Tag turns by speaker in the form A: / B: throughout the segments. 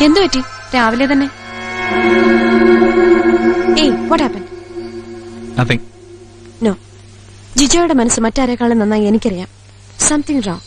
A: എന്തു പറ്റി രാവിലെ തന്നെ? What happened?
B: Nothing.
A: No. ജിജോയുടെ മനസ്സ് മറ്റാരെക്കാളും നന്നായി എനിക്കറിയാം. Something wrong.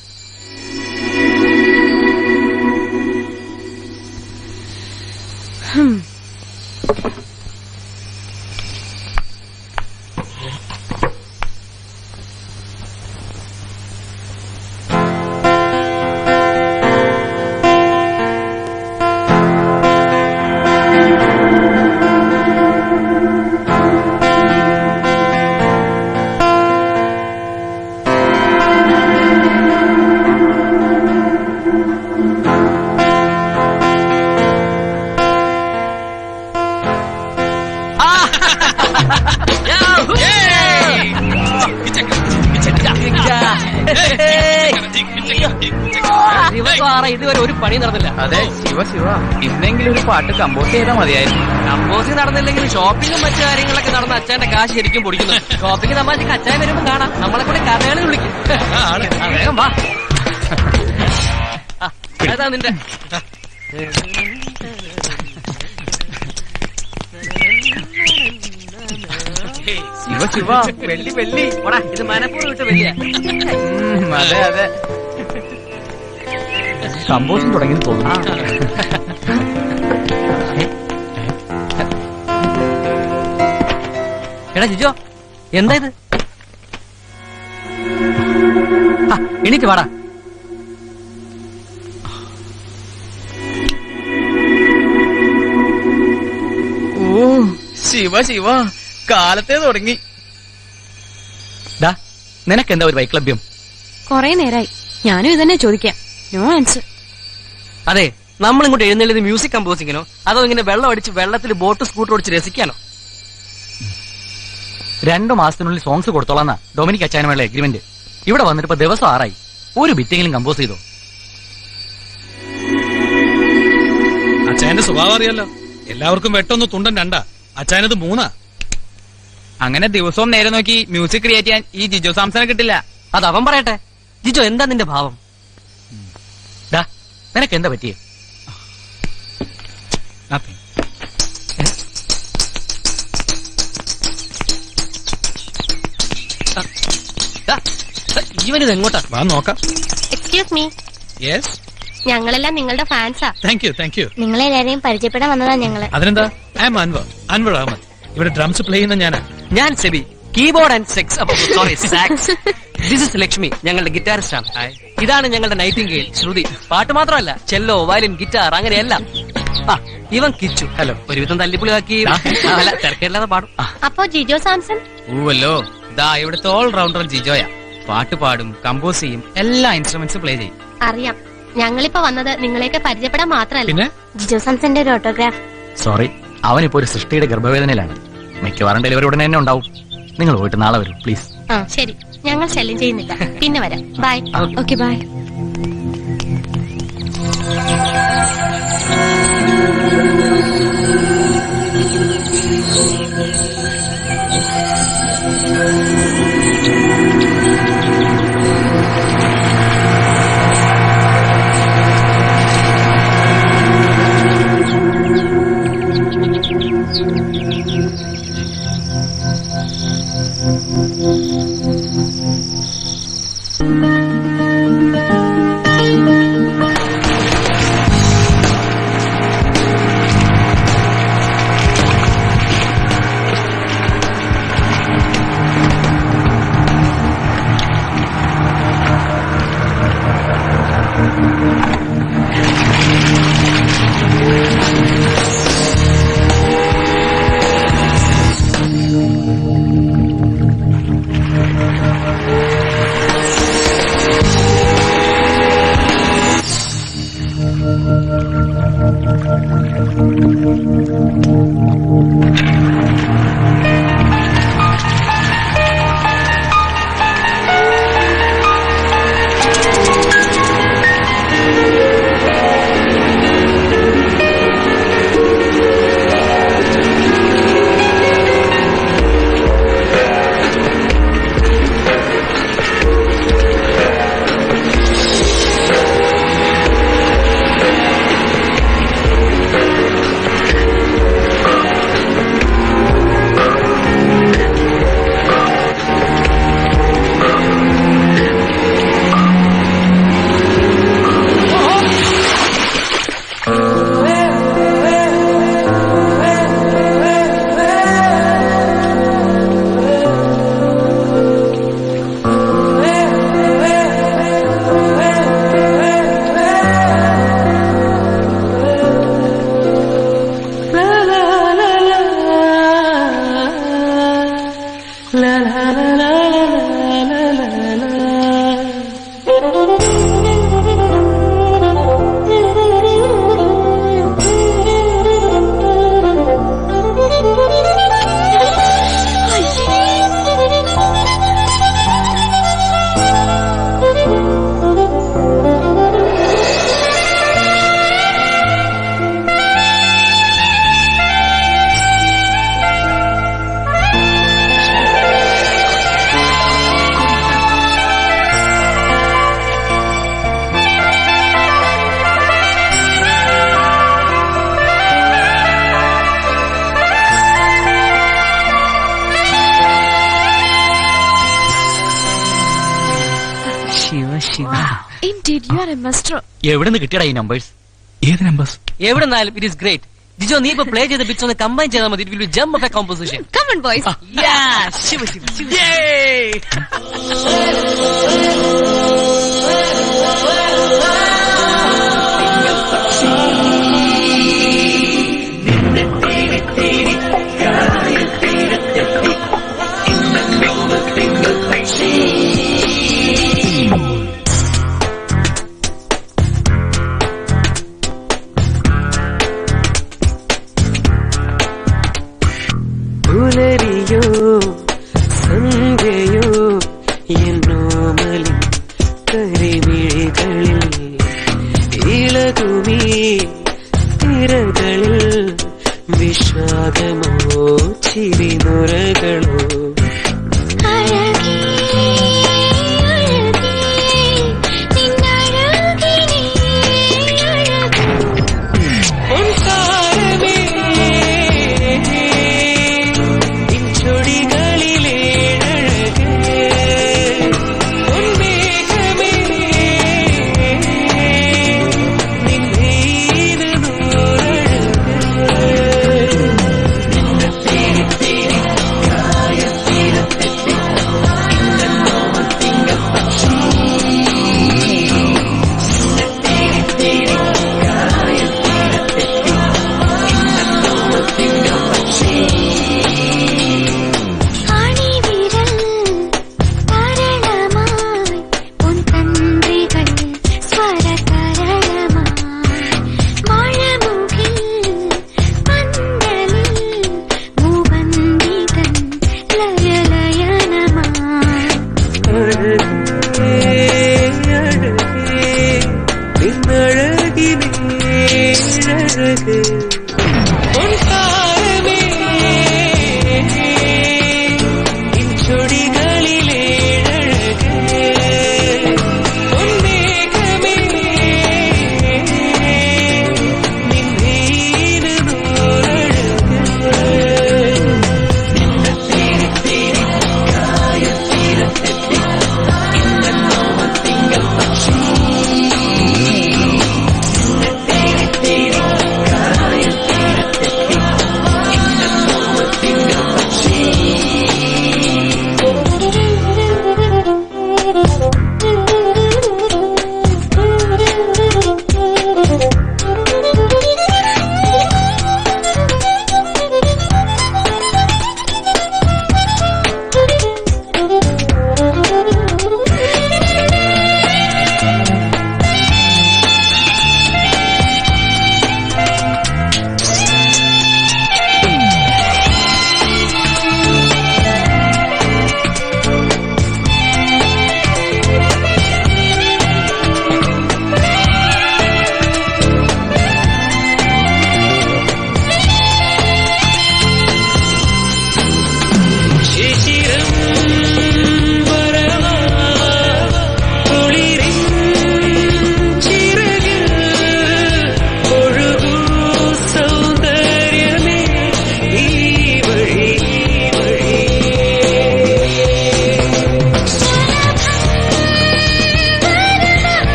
C: ഇതുവരെ ഒരു പണി നടന്നില്ല.
B: അതെ ശിവ ശിവ, ഇന്നെങ്കിലും ഒരു പാട്ട് കമ്പോസ് ചെയ്താൽ മതിയായിരുന്നു.
C: കമ്പോസിംഗ് നടന്നില്ലെങ്കിൽ ഷോപ്പിംഗും മറ്റു കാര്യങ്ങളൊക്കെ നടന്ന അച്ഛന്റെ കാശ് ശരിക്കും പൊടിക്കുന്നു. ഷോപ്പിംഗ് നമ്മൾ അച്ഛൻ വരുമ്പോ കാണാം. നമ്മളെ കൂടെ കഥകളി വിളിക്കും. വേഗം വാ. ഏതാ നിന്റെ
B: ശിവ ശിവ, വെള്ളി വെള്ളി.
C: ഇത് മനപ്പൂർവ്വം വിട്ട് വെള്ളിയാ.
B: അതെ അതെ, കമ്പോസിംഗ് തുടങ്ങി തോന്നുന്നു.
C: എടാ ജിജോ, എന്താ ഇത്? എണീറ്റ് വാടാ.
B: ഓ ശിവ ശിവ, കാലത്തെ തുടങ്ങി.
C: നിനക്കെന്താ ഒരു വൈക്ലഭ്യം?
A: കൊറേ നേരായി ഞാനും ഇതന്നെ ചോദിക്കാം. No answer.
C: അതെ, നമ്മളിങ്ങോട്ട് എഴുന്നേലത് മ്യൂസിക് കമ്പോസിങ്ങിനോ അതോ ഇങ്ങനെ വെള്ളം അടിച്ച് വെള്ളത്തിൽ ബോട്ട് സ്കൂട്ടർ ഓടിച്ച് രസിക്കാനോ?
D: 2 മാസത്തിനുള്ളിൽ സോങ്സ് കൊടുത്തോളാന്നാ ഡൊമിനിക് അച്ചാനുമായുള്ള എഗ്രിമെന്റ്. ഇവിടെ വന്നിട്ട് ഇപ്പൊ ദിവസം 6 ഒരു ബിറ്റെങ്കിലും കമ്പോസ് ചെയ്തോ?
E: അച്ചായന്റെ സ്വഭാവം അറിയാലോ. എല്ലാവർക്കും വെട്ടൊന്ന് തുണ്ടൻ 2, അച്ചായനത് 3.
B: അങ്ങനെ ദിവസവും നേരെ നോക്കി മ്യൂസിക് ക്രിയേറ്റ് ചെയ്യാൻ ഈ ജിജോ സാംസനെ കിട്ടില്ല.
C: അത് അവൻ പറയട്ടെ. ജിജോ, എന്താ നിന്റെ ഭാവം?
D: നിനക്ക് എന്താ പറ്റിയേ?
C: ഇവനിത് എങ്ങോട്ടാ?
E: വാ നോക്കാം.
F: Excuse me.
E: യെസ്,
F: ഞങ്ങളെല്ലാം നിങ്ങളുടെ ഫാൻസാ.
E: Thank you thank you.
F: നിങ്ങളെല്ലാരെയും പരിചയപ്പെടാൻ വന്നതാ ഞങ്ങള്.
E: അതിനെന്താ? I am Anwar Ahmed. ഇവിടെ ഡ്രംസ് പ്ലേ ചെയ്യുന്ന ഞാനാ.
C: ഞാൻ Sebi, keyboard and sax. This is Lakshmi, ഞങ്ങളുടെ ഗിറ്റാറിസ്റ്റ് ആണ്. ഇതാണ് ഞങ്ങളുടെ നൈറ്റിംഗേൽ ശ്രുതി. പാട്ട് മാത്രമല്ല, ചെല്ലോ, വയലിൻ, ഗിറ്റാർ, അങ്ങനെയെല്ലാം. ഇവൻ കിച്ചു. ഹലോ. ഒരുവിധം തല്ലിപ്പുളിയാക്കി തിരക്കില്ലാതെ പാടും.
F: അപ്പോ ജിജോ സാംസൺ?
B: ഊവല്ലോ, ഇതാ ഇവിടുത്തെ ഓൾ റൗണ്ടർ ജിജോയാ. പാട്ട് പാടും, കമ്പോസ് ചെയ്യും, എല്ലാ ഇൻസ്ട്രുമെന്റ്സും പ്ലേ ചെയ്യും.
F: അറിയാം. ഞങ്ങളിപ്പോ വന്നത് നിങ്ങളെയൊക്കെ പരിചയപ്പെടാൻ മാത്രമല്ല.
E: പിന്നെ
F: ജിജോ സാംസന്റെ ഒരു ഓട്ടോഗ്രാഫ്.
D: സോറി, അവനിപ്പോ ഒരു സൃഷ്ടിയുടെ ഗർഭവേദനയിലാണ്. മിക്കവാറും ഡെലിവറി ഉടനെ തന്നെ ഉണ്ടാവും. നിങ്ങൾ പോയിട്ട് നാളെ വരും പ്ലീസ്.
F: ശരി, ഞങ്ങൾ ശല്യം ചെയ്യുന്നില്ല. പിന്നെ വരാം. Bye.
A: Okay bye. Indeed, you are a master.
D: എവിടെ നിന്ന് കിട്ടിയടാ ഈ നമ്പേഴ്സ്?
E: ഏത് നമ്പേഴ്സ്?
C: എവിടെന്നാലും ഇറ്റ് ഇസ് ഗ്രേറ്റ്. ജിജോ നീ ഇപ്പൊ പ്ലേ ചെയ്ത ബിറ്റ്സ് ഒന്ന് കമ്പൈൻ ചെയ്താൽ മതി. It will be jump of a composition.
A: Come on, boys.
C: Shiva Shiva Shiva.
G: പുലരിയോ സന്ധ്യയോ എന്നോ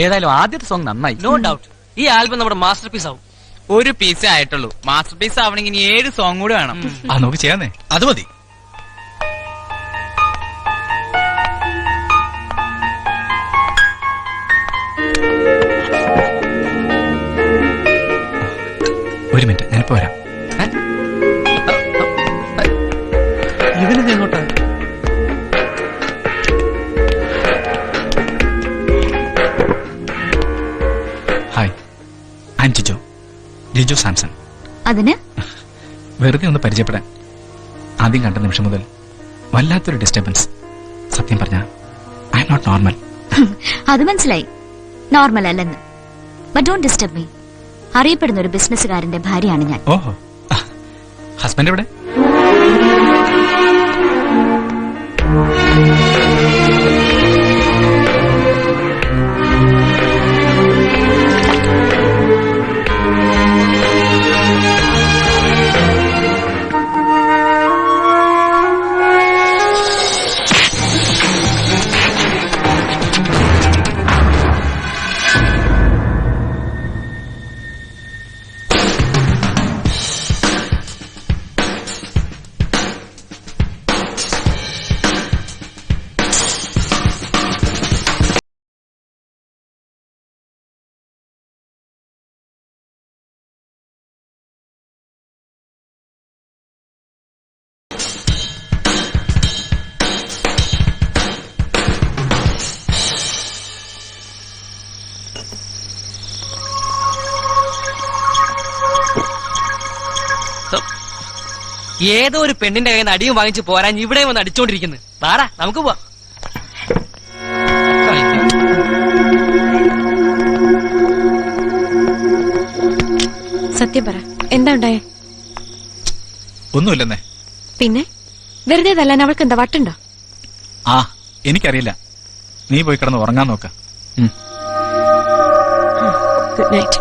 D: ഏതായാലും ആദ്യത്തെ സോങ് നന്നായി.
C: നോ ഡൗട്ട് ഈ ആൽബം നമ്മുടെ മാസ്റ്റർ പീസ് ആവും.
B: ഒരു പീസേ ആയിട്ടുള്ളൂ. മാസ്റ്റർ പീസ് ആവണമെങ്കിൽ ഇനി 7 സോങ് കൂടെ വേണം.
E: നമുക്ക് ചെയ്യാന്നേ. അത് മതി.
G: ഒരു മിനിറ്റ്, ഞാനിപ്പോ വരാം.
C: ഇവനെന്ത് എങ്ങോട്ടാ?
G: Hi, I M Jijo Samson.
A: അതിന്
G: വെറുതെ ഒന്ന് പരിചയപ്പെടാൻ. ആദ്യം കണ്ട നിമിഷം മുതൽ വല്ലാത്തൊരു ഡിസ്റ്റർബൻസ്. സത്യം പറഞ്ഞ ഐ എം നോട്ട് നോർമൽ.
A: അത് മനസ്സിലായി, നോർമൽ അല്ലെന്ന്. But don't disturb me. അറിയപ്പെടുന്ന ഒരു ബിസിനസ്സുകാരന്റെ ഭാര്യയാണ് ഞാൻ.
G: ഓഹോ, ഹസ്ബൻഡ് എവിടെ?
C: ഏതോ ഒരു പെണ്ണിന്റെ കയ്യിൽ നിന്ന് അടിയും വാങ്ങിച്ചു പോരാൻ ഇവിടെ വന്ന് അടിച്ചോണ്ടിരിക്കുന്നു. വാടാ നമുക്ക് പോവാം.
A: സത്യം പറ, എന്താ ഉണ്ടായേ?
G: ഒന്നുമില്ലെന്നേ.
A: പിന്നെ വെറുതെ തല്ലാൻ അവൾക്ക് എന്താ വട്ടുണ്ടോ?
G: ആ, എനിക്കറിയില്ല. നീ പോയി കിടന്ന് ഉറങ്ങാൻ നോക്ക.
A: Good night.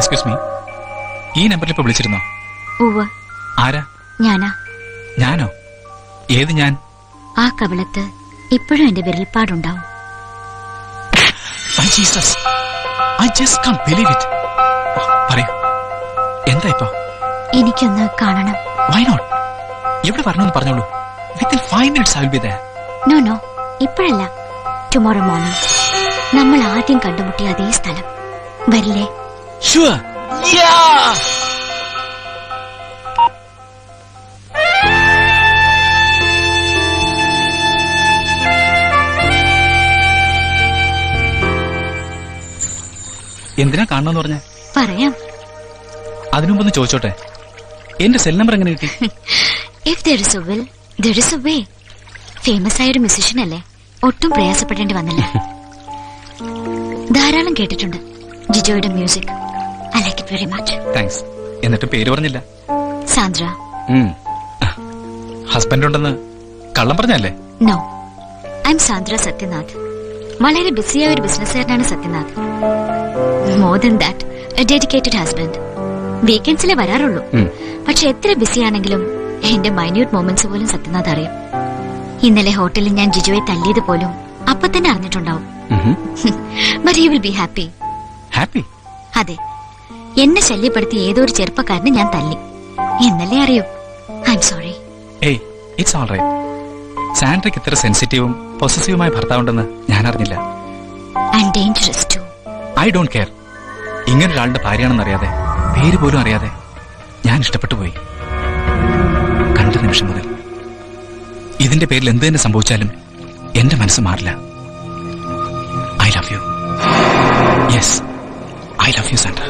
G: എക്സ്ക്യൂസ് മീ, ഈ നമ്പറിൽ ഇപ്പൊ വിളിച്ചിരുന്നോ?
A: ഉവ്വ്.
G: ആരാ?
A: ഞാനാ.
G: ഞാനോ? ഏത് ഞാൻ?
A: ആ കവിളത്ത് ഇപ്പോഴും എന്റെ വിരൽപ്പാടുണ്ടാവും.
G: പറയൂ, എന്താ ഇപ്പൊ?
A: എനിക്കൊന്ന് കാണണം.
G: Why not? എവിടെ വരണമെന്ന് പറഞ്ഞോളൂ. Within 5 minutes I will be there.
A: No ഇപ്പോഴല്ല, ടുമോറോ മോർണിംഗ്. നമ്മൾ ആദ്യം കണ്ടുമുട്ടിയ അതേ സ്ഥലം വരില്ലേ?
G: ഷുവർ. എന്തിനാ കാണണമെന്ന് പറഞ്ഞ?
A: പറയാം.
G: അതിനുമ്പൊന്ന് ചോദിച്ചോട്ടെ, എന്റെ സെൽ നമ്പർ എങ്ങനെ കിട്ടി?
A: If there is a will, there is a way. Famous ആയ ഒരു മ്യൂസിഷ്യൻ അല്ലേ, ഒട്ടും പ്രയാസപ്പെടേണ്ടി വന്നില്ല. ധാരാളം കേട്ടിട്ടുണ്ട് ജിജോയുടെ music. I like it very much.
G: Thanks. എന്നിട്ട് പേര് പറഞ്ഞില്ല.
A: സാന്ദ്ര.
G: ഹസ്ബൻഡ് ഉണ്ടെന്ന് കള്ളം പറഞ്ഞല്ലേ?
A: No, I am Sandra Sathyanath. വളരെ ബിസിയായ ഒരു ബിസിനസ്സുകാരനാണ് Sathyanath. More than that, a dedicated husband. വീക്കെൻഡ്സിലെ വരാറുള്ളൂ. പക്ഷെ എത്ര ബിസിയാണെങ്കിലും എന്റെ മൈന്യൂട്ട് മൊമെന്റ്സ് പോലും സത്യനാഥ് അറിയും. ഇന്നലെ ഹോട്ടലിൽ ഞാൻ ജിജോയെ തല്ലിയത് പോലും അപ്പൊ തന്നെ അറിഞ്ഞിട്ടുണ്ടാവും. But he will be happy.
G: Happy?
A: അതെ, എന്നെ ശല്യപ്പെടുത്തി ഏതോ ഒരു ചെറുപ്പക്കാരനെ ഞാൻ തല്ലി എന്നല്ലേ അറിയൂ. I am sorry.
G: ഏയ്, ഇറ്റ്സ് ഓൾ റൈറ്റ്. സാൻഡ്രയ്ക്ക് ഇത്ര സെൻസിറ്റീവും പൊസസീവുമായ ഭർത്താവുണ്ടെന്ന് ഞാൻ അറിഞ്ഞില്ല.
A: I am dangerous too.
G: I don't care. ഇങ്ങനൊരാളുടെ ഭാര്യയാണെന്നറിയാതെ, പേര് പോലും അറിയാതെ ഞാൻ ഇഷ്ടപ്പെട്ടു പോയി. കണ്ട നിമിഷം മുതൽ ഇതിന്റെ പേരിൽ എന്ത് തന്നെ സംഭവിച്ചാലും എന്റെ മനസ്സ് മാറില്ല. I love you. Yes, I love you Sandra.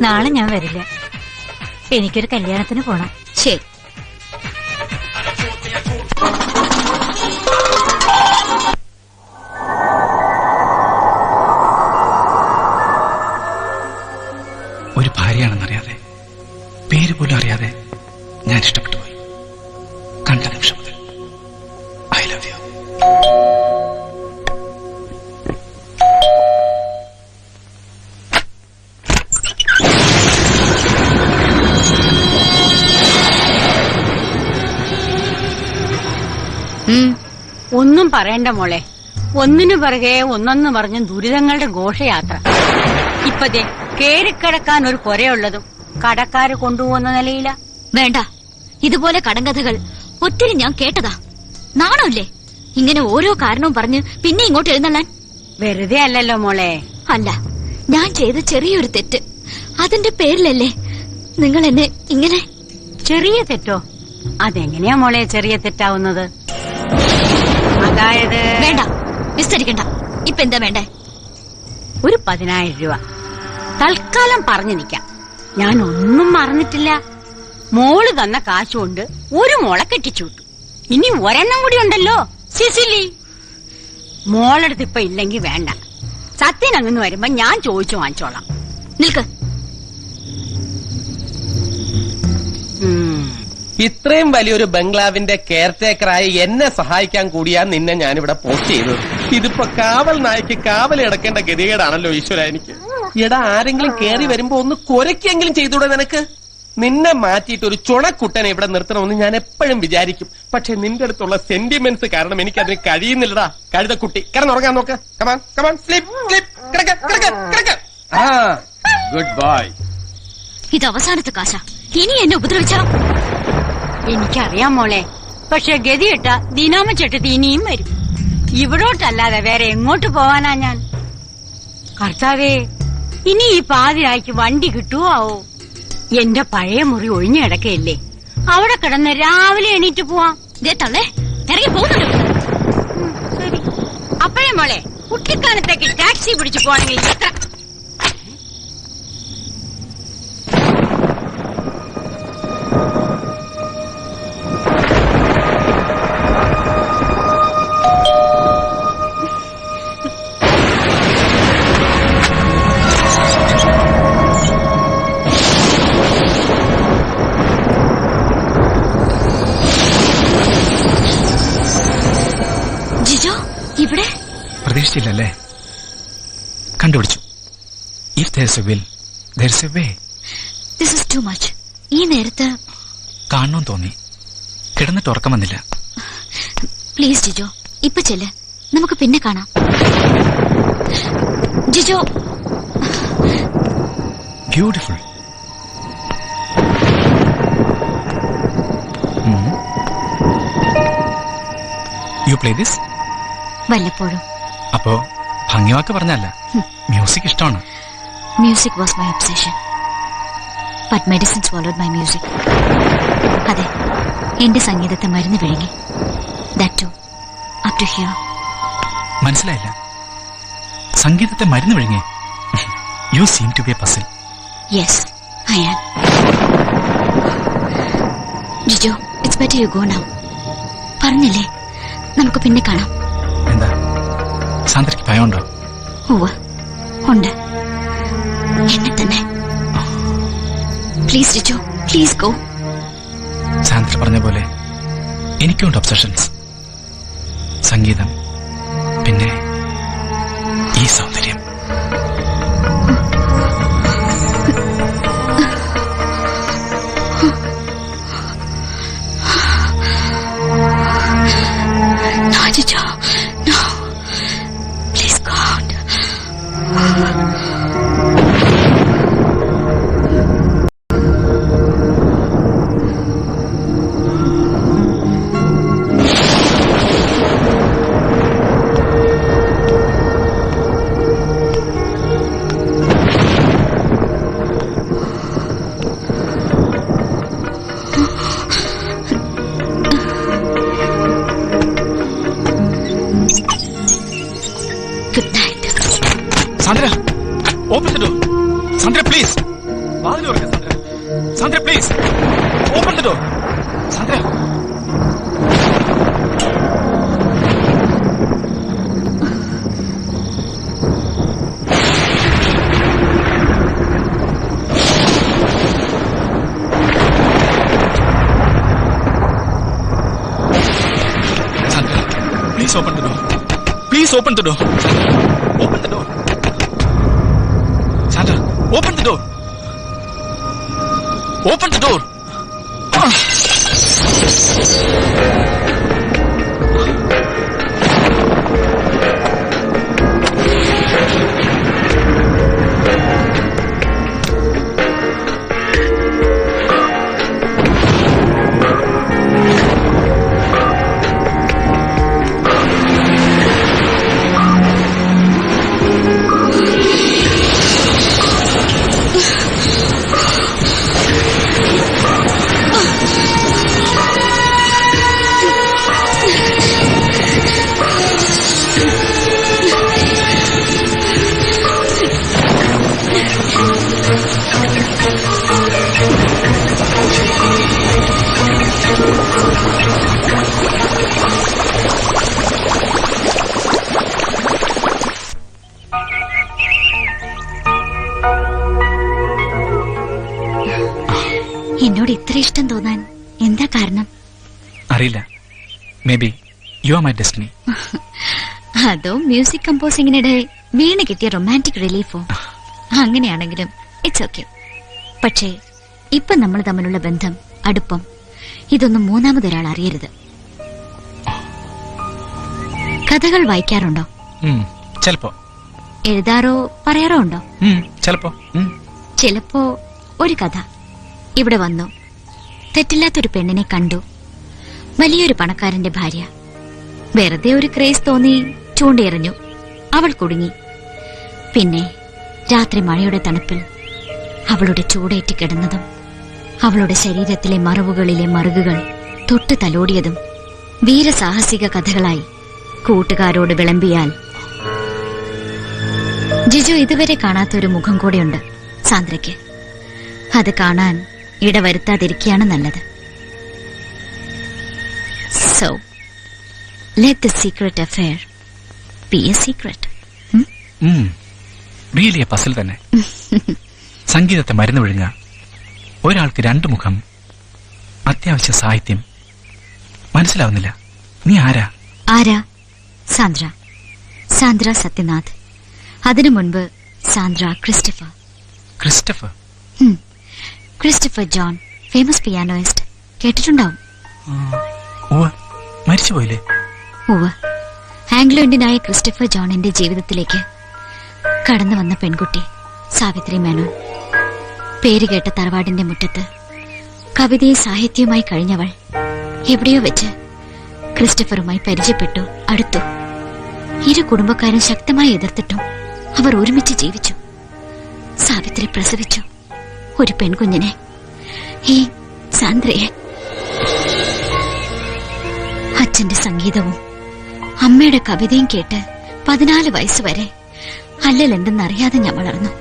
A: നാളെ ഞാൻ വരില്ല. എനിക്കൊരു കല്യാണത്തിന് പോണം. ശരി.
G: ഒരു ഭാര്യയാണെന്നറിയാതെ, പേര് പോലും അറിയാതെ ഞാൻ ഇഷ്ടപ്പെട്ടു പോയി. കണ്ട നിമിഷം മുതൽ ഐ ലവ് യു.
H: ഒന്നും പറയണ്ട മോളെ, ഒന്നിനു പിറകെ ഒന്നൊന്നു പറഞ്ഞും ദുരിതങ്ങളുടെ ഘോഷയാത്ര. ഇപ്പതേ കേറിക്കിടക്കാൻ ഒരു പുരയുള്ളതും കടക്കാര് കൊണ്ടുപോകുന്ന നിലയില.
A: വേണ്ട, ഇതുപോലെ കടങ്കഥകൾ ഒത്തിരി ഞാൻ കേട്ടതാ. നാണമില്ലേ ഇങ്ങനെ ഓരോ കാരണവും പറഞ്ഞ് പിന്നെ ഇങ്ങോട്ട് എഴുന്നള്ളാൻ?
H: വെറുതെ അല്ലല്ലോ മോളെ.
A: അല്ല, ഞാൻ ചെയ്ത ചെറിയൊരു തെറ്റ്, അതിന്റെ പേരിലല്ലേ നിങ്ങൾ എന്നെ ഇങ്ങനെ?
H: ചെറിയ തെറ്റോ? അതെങ്ങനെയാ മോളെ ചെറിയ തെറ്റാവുന്നത്? അതായത്
A: വേണ്ട, വിസ്തരിക്കണ്ട. ഇപ്പൊ എന്താ വേണ്ടേ?
H: ഒരു 10,000 രൂപ തൽക്കാലം പറഞ്ഞു നിൽക്കാം. ഞാൻ ഒന്നും മറന്നിട്ടില്ല. മോള് തന്ന കാശുകൊണ്ട് ഒരു മോളെ കെട്ടിച്ചു വിട്ടു. ഇനി ഒരെണ്ണം കൂടി ഉണ്ടല്ലോ, സിസിലി. മോളടുത്ത് ഇപ്പൊ ഇല്ലെങ്കി വേണ്ട. സത്യൻ അങ്ങനെ വരുമ്പോ ഞാൻ ചോദിച്ചു വാങ്ങിച്ചോളാം.
A: നിൽക്ക്.
I: ഇത്രയും വലിയൊരു ബംഗ്ലാവിന്റെ കെയർടേക്കറായി എന്നെ സഹായിക്കാൻ കൂടിയാ നിന്നെ ഞാനിവിടെ പോസ്റ്റ് ചെയ്തത്. ഇതിപ്പോ കാവൽ നായ്ക്ക് കാവൽ കിടക്കേണ്ട ഗതികേടാണല്ലോ ഈശ്വര എനിക്ക്. എടാ, ആരെങ്കിലും കേറി വരുമ്പോ ഒന്ന് കുരയ്ക്കെങ്കിലും ചെയ്തൂടെ നിനക്ക്? നിന്നെ മാറ്റിയിട്ട് ഒരു ചുണക്കുട്ടനെ ഇവിടെ നിർത്തണമെന്ന് ഞാൻ എപ്പോഴും വിചാരിക്കും. പക്ഷെ നിന്റെ അടുത്തുള്ള സെന്റിമെന്റ്സ് കാരണം എനിക്ക് അതിന് കഴിയുന്നില്ലടാ. കഴുതക്കുട്ടി, കിടന്നുറങ്ങാൻ നോക്ക്. കമാൻ കമാൻ, സ്ലീപ് സ്ലീപ്, കിടക്ക് കിടക്ക് കിടക്ക്. ആ, ഗുഡ് ബോയ്.
A: ഇത് അവസാനത്തെ കാശ. ഇനി എന്നെ ഉപദ്രവിച്ചാ?
H: എനിക്കറിയാം മോളെ, പക്ഷെ ഗതിയിട്ട ദിനാമ ചെട്ടത്തി ഇനിയും വരും. ഇവിടോട്ടല്ലാതെ വേറെ എങ്ങോട്ട് പോവാനാ ഞാൻ? കർത്താവേ, ഇനി ഈ പാതിരായ്ക്ക് വണ്ടി കിട്ടുവോ ആവോ? എന്റെ പഴയ മുറി ഒഴിഞ്ഞു കിടക്കയില്ലേ, അവിടെ കിടന്ന് രാവിലെ എണീറ്റ് പോവാം.
A: തള്ളേ, ഇറങ്ങി പോകുന്നുണ്ട്.
H: ശരി. അപ്പോഴേ മോളെ, കുട്ടിക്കാലത്തേക്ക് ടാക്സി പിടിച്ചു പോണെങ്കിൽ എത്ര?
A: ഇവിടെ
G: പ്രതീക്ഷിച്ചില്ലല്ലേ? കണ്ടുപിടിച്ചു. If there is a will, there is a way.
A: This is too much. ഈ നേരത്ത്
G: കാണണമെന്ന് തോന്നി. കിടന്നിട്ട് ഉറക്കം വന്നില്ല.
A: പ്ലീസ് ജിജോ, ഇപ്പൊ ചെല്ല്, നമുക്ക് പിന്നെ കാണാം. Jijo.
G: Beautiful. You play this?
A: വല്ലപ്പോഴും.
G: അപ്പോ ഭംഗിവാക്ക് പറഞ്ഞല്ല, മ്യൂസിക് ഇഷ്ടമാണ്.
A: Music was my obsession, but medicine swallowed my music. അതെ, എന്റെ സംഗീതത്തെ മരുന്ന് വിഴുങ്ങി. That too, up to here.
G: മനസ്സിലായില്ല. സംഗീതത്തെ മരുന്ന് വിഴുങ്ങി? You seem to be a puzzle.
A: Yes, I am. Jijo, it's better you go now. പറഞ്ഞില്ലേ, നമുക്ക് പിന്നെ കാണാം.
G: എന്താ സാന്ദ്രയ്ക്ക് ഭയമുണ്ടോ?
A: ഉവ്വ്, ഉണ്ട്. എന്നെ തന്നെ. Please Jijo, please go.
G: Sandra പറഞ്ഞ പോലെ എനിക്കുണ്ട് ഒബ്സഷൻസ്. സംഗീതം, പിന്നെ ഈ സൗന്ദര്യം.
A: No, Jijo, no. Please go out. Good night.
G: Sandra, open the door. Sandra please. വാതിൽ തുറക്ക് Sandra. Sandra please, open the door. Sandra. Sandra, please open the door. Please open the door. Open the door. Sandra, open the door. Open the door.
A: എന്നോട് ഇത്ര ഇഷ്ടം തോന്നാൻ എന്താ കാരണം?
G: അറിയില്ല. May be you are my destiny.
A: അതോ മ്യൂസിക് കമ്പോസിങ്ങിനിടെ വീണ് കിട്ടിയ റൊമാൻറ്റിക് റിലീഫോ? അങ്ങനെയാണെങ്കിലും ഇറ്റ്സ് ഓക്കെ. പക്ഷേ ഇപ്പൊ നമ്മൾ തമ്മിലുള്ള ബന്ധം, അടുപ്പം, ഇതൊന്നും മൂന്നാമതൊരാൾ അറിയരുത്. കഥകൾ വായിക്കാറുണ്ടോ?
G: ചിലപ്പോ.
A: എഴുതാറോ പറയാറോ ഉണ്ടോ?
G: ചിലപ്പോ.
A: ചിലപ്പോ ഒരു കഥ. ഇവിടെ വന്നു, തെറ്റില്ലാത്തൊരു പെണ്ണിനെ കണ്ടു, വലിയൊരു പണക്കാരന്റെ ഭാര്യ. വെറുതെ ഒരു ക്രേസ് തോന്നി ചൂണ്ടിയെറിഞ്ഞു, അവൾ കുടുങ്ങി. പിന്നെ രാത്രി മഴയുടെ തണുപ്പിൽ അവളുടെ ചൂടേറ്റ് കിടന്നതും അവളുടെ ശരീരത്തിലെ മറവുകളിലെ മറുകുകൾ തൊട്ട് തലോടിയതും വീരസാഹസിക കഥകളായി കൂട്ടുകാരോട് വിളമ്പിയാൽ. ജിജു ഇതുവരെ കാണാത്തൊരു മുഖം കൂടെയുണ്ട് സാന്ദ്രയ്ക്ക്. അത് കാണാൻ ഇടവരുത്താതിരിക്കുകയാണ് നല്ലത്. So let the secret affair B A secret.
G: Really A puzzle തന്നെ. സംഗീതത്തെ മരുന്ന് വിഴുങ്ങ, ഒരാൾക്ക് രണ്ടു മുഖം, അത്യാവശ്യ സാഹിത്യം. മനസ്സിലാവുന്നില്ല. നീ ആരാ?
A: ആരാ? സാന്ദ്ര. സാന്ദ്ര സത്യനാഥ്. അതിനു മുൻപ് Sandra Christopher.
G: Christopher?
A: Christopher John, famous pianist. കേട്ടിട്ടുണ്ടാവും.
G: മരിച്ചുപോയില്ലേ?
A: ഉവ്വ്. ആംഗ്ലോ ഇന്ത്യനായ ക്രിസ്റ്റഫർ ജോണിന്റെ ജീവിതത്തിലേക്ക് കടന്നു വന്ന പെൺകുട്ടി സാവിത്രി മേനോൻ. പേരുകേട്ട തറവാടിന്റെ മുറ്റത്ത് കവിതയും സാഹിത്യവുമായി കഴിഞ്ഞവൾ എവിടെയോ വെച്ച് ക്രിസ്റ്റഫറുമായി പരിചയപ്പെട്ടു, അടുത്തു. ഇരു കുടുംബക്കാരും ശക്തമായി എതിർത്തിട്ടും അവർ ഒരുമിച്ച് ജീവിച്ചു. സാവിത്രി പ്രസവിച്ചു ഒരു പെൺകുഞ്ഞിനെ, ഈ സാന്ദ്രയെ. അച്ഛന്റെ സംഗീതവും അമ്മയുടെ കവിതയും കേട്ട് 14 വയസ്സുവരെ അല്ലൽ എന്തെന്നറിയാതെ ഞാൻ വളർന്നു.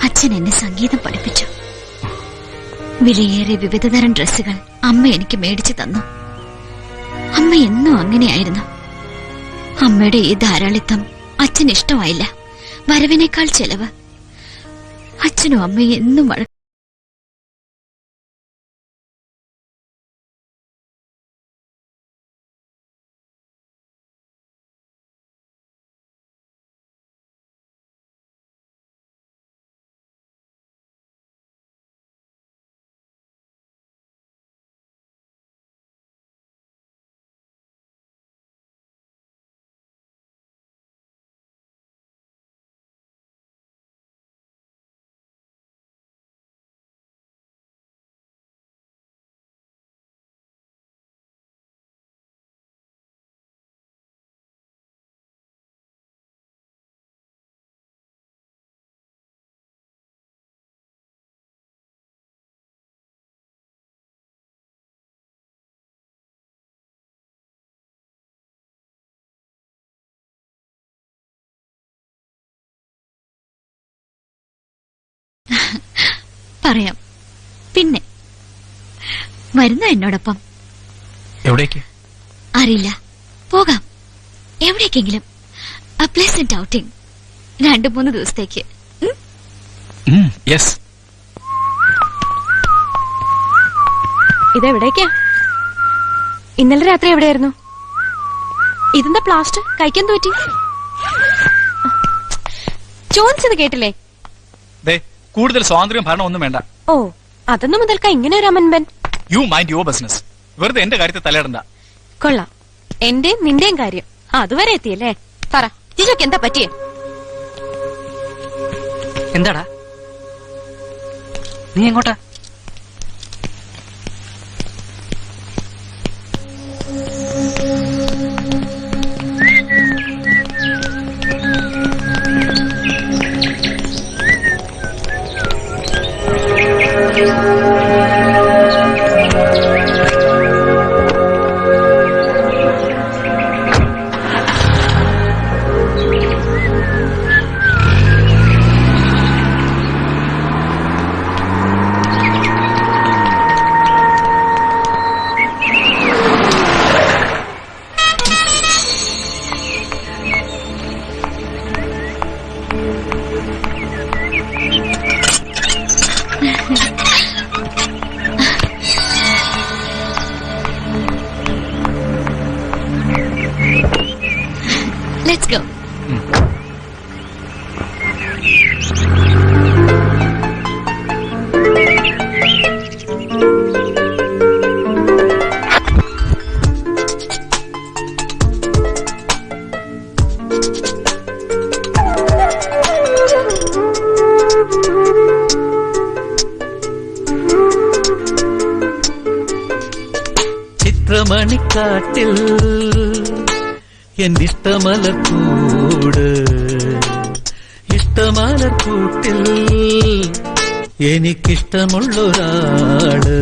A: അച്ഛൻ എന്നെ സംഗീതം പഠിപ്പിച്ചു. വിലയേറിയ വിവിധതരം ഡ്രസ്സുകൾ അമ്മ എനിക്ക് മേടിച്ചു തന്നു. അമ്മ എന്നും അങ്ങനെയായിരുന്നു. അമ്മയുടെ ഈ ധാരാളിത്തം അച്ഛന് ഇഷ്ടമായില്ല. വരവിനേക്കാൾ ചെലവ്. അച്ഛനും അമ്മയും എന്നും പറയാം. പിന്നെ വരുന്ന എന്നോടൊപ്പം?
G: എവിടേക്ക്?
A: അറിയില്ല, പോകാം. എവിടേക്കെങ്കിലും. A pleasant outing. 2-3 ദിവസത്തേക്ക്.
G: യെസ്.
F: ഇതെവിടേക്കാ? ഇന്നലെ രാത്രി എവിടെയായിരുന്നു? ഇതെന്താ പ്ലാസ്റ്റർ? കഴിക്കാൻ തോറ്റി? ചോദിച്ചത് കേട്ടില്ലേ?
G: കൂടുതൽ സ്വാതന്ത്ര്യം ഭരണം ഒന്നും വേണ്ട.
F: ഓ, അതൊന്നും മുതൽക്കാ ഇങ്ങനെ ഒരു അമൻമെൻ.
G: You mind your business. വെറുതെ എന്റെ കാര്യത്തിൽ തലയിടണ്ട.
F: കൊള്ളാം. എന്റെയും നിന്റെയും കാര്യം അതുവരെ എത്തിയല്ലേ? പറ, ജിജോക്ക് എന്താ പറ്റിയേ?
C: എന്താടാ നീ എങ്ങോട്ടാ?
A: Let's go.
J: ചിത്രമണിക്കാട്ടിൽ എന്നിഷ്ടമലക്കൂട്, ഇഷ്ടമലക്കൂട്ടിൽ എനിക്കിഷ്ടമുള്ളൊരാള്,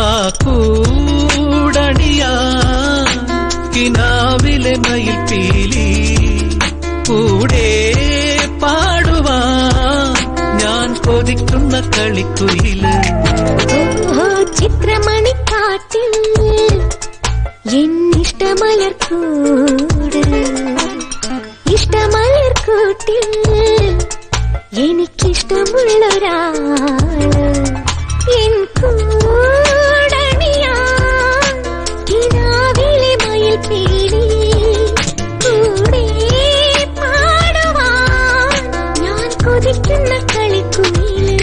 J: ആ കൂടണിയാ കിനാവിലെ മയിൽ പീലി, കൂടെ പാടുവാ ഞാൻ കൊതിക്കുന്ന കളിക്കുയില്.
A: ചിത്രമണിക്കാട്ടിൽ എന്നിഷ്ടമലർക്കൂട്, ഇഷ്ടമലർക്കൂട്ടിൽ എനിക്കിഷ്ടമുള്ളൊരാള്, എൻ കൂടണിയാ കിനാവിലെ മയിൽ പീലി, കൂടെ പാടുവാൻ ഞാൻ കൊതിക്കുന്ന കളിക്കുയില്.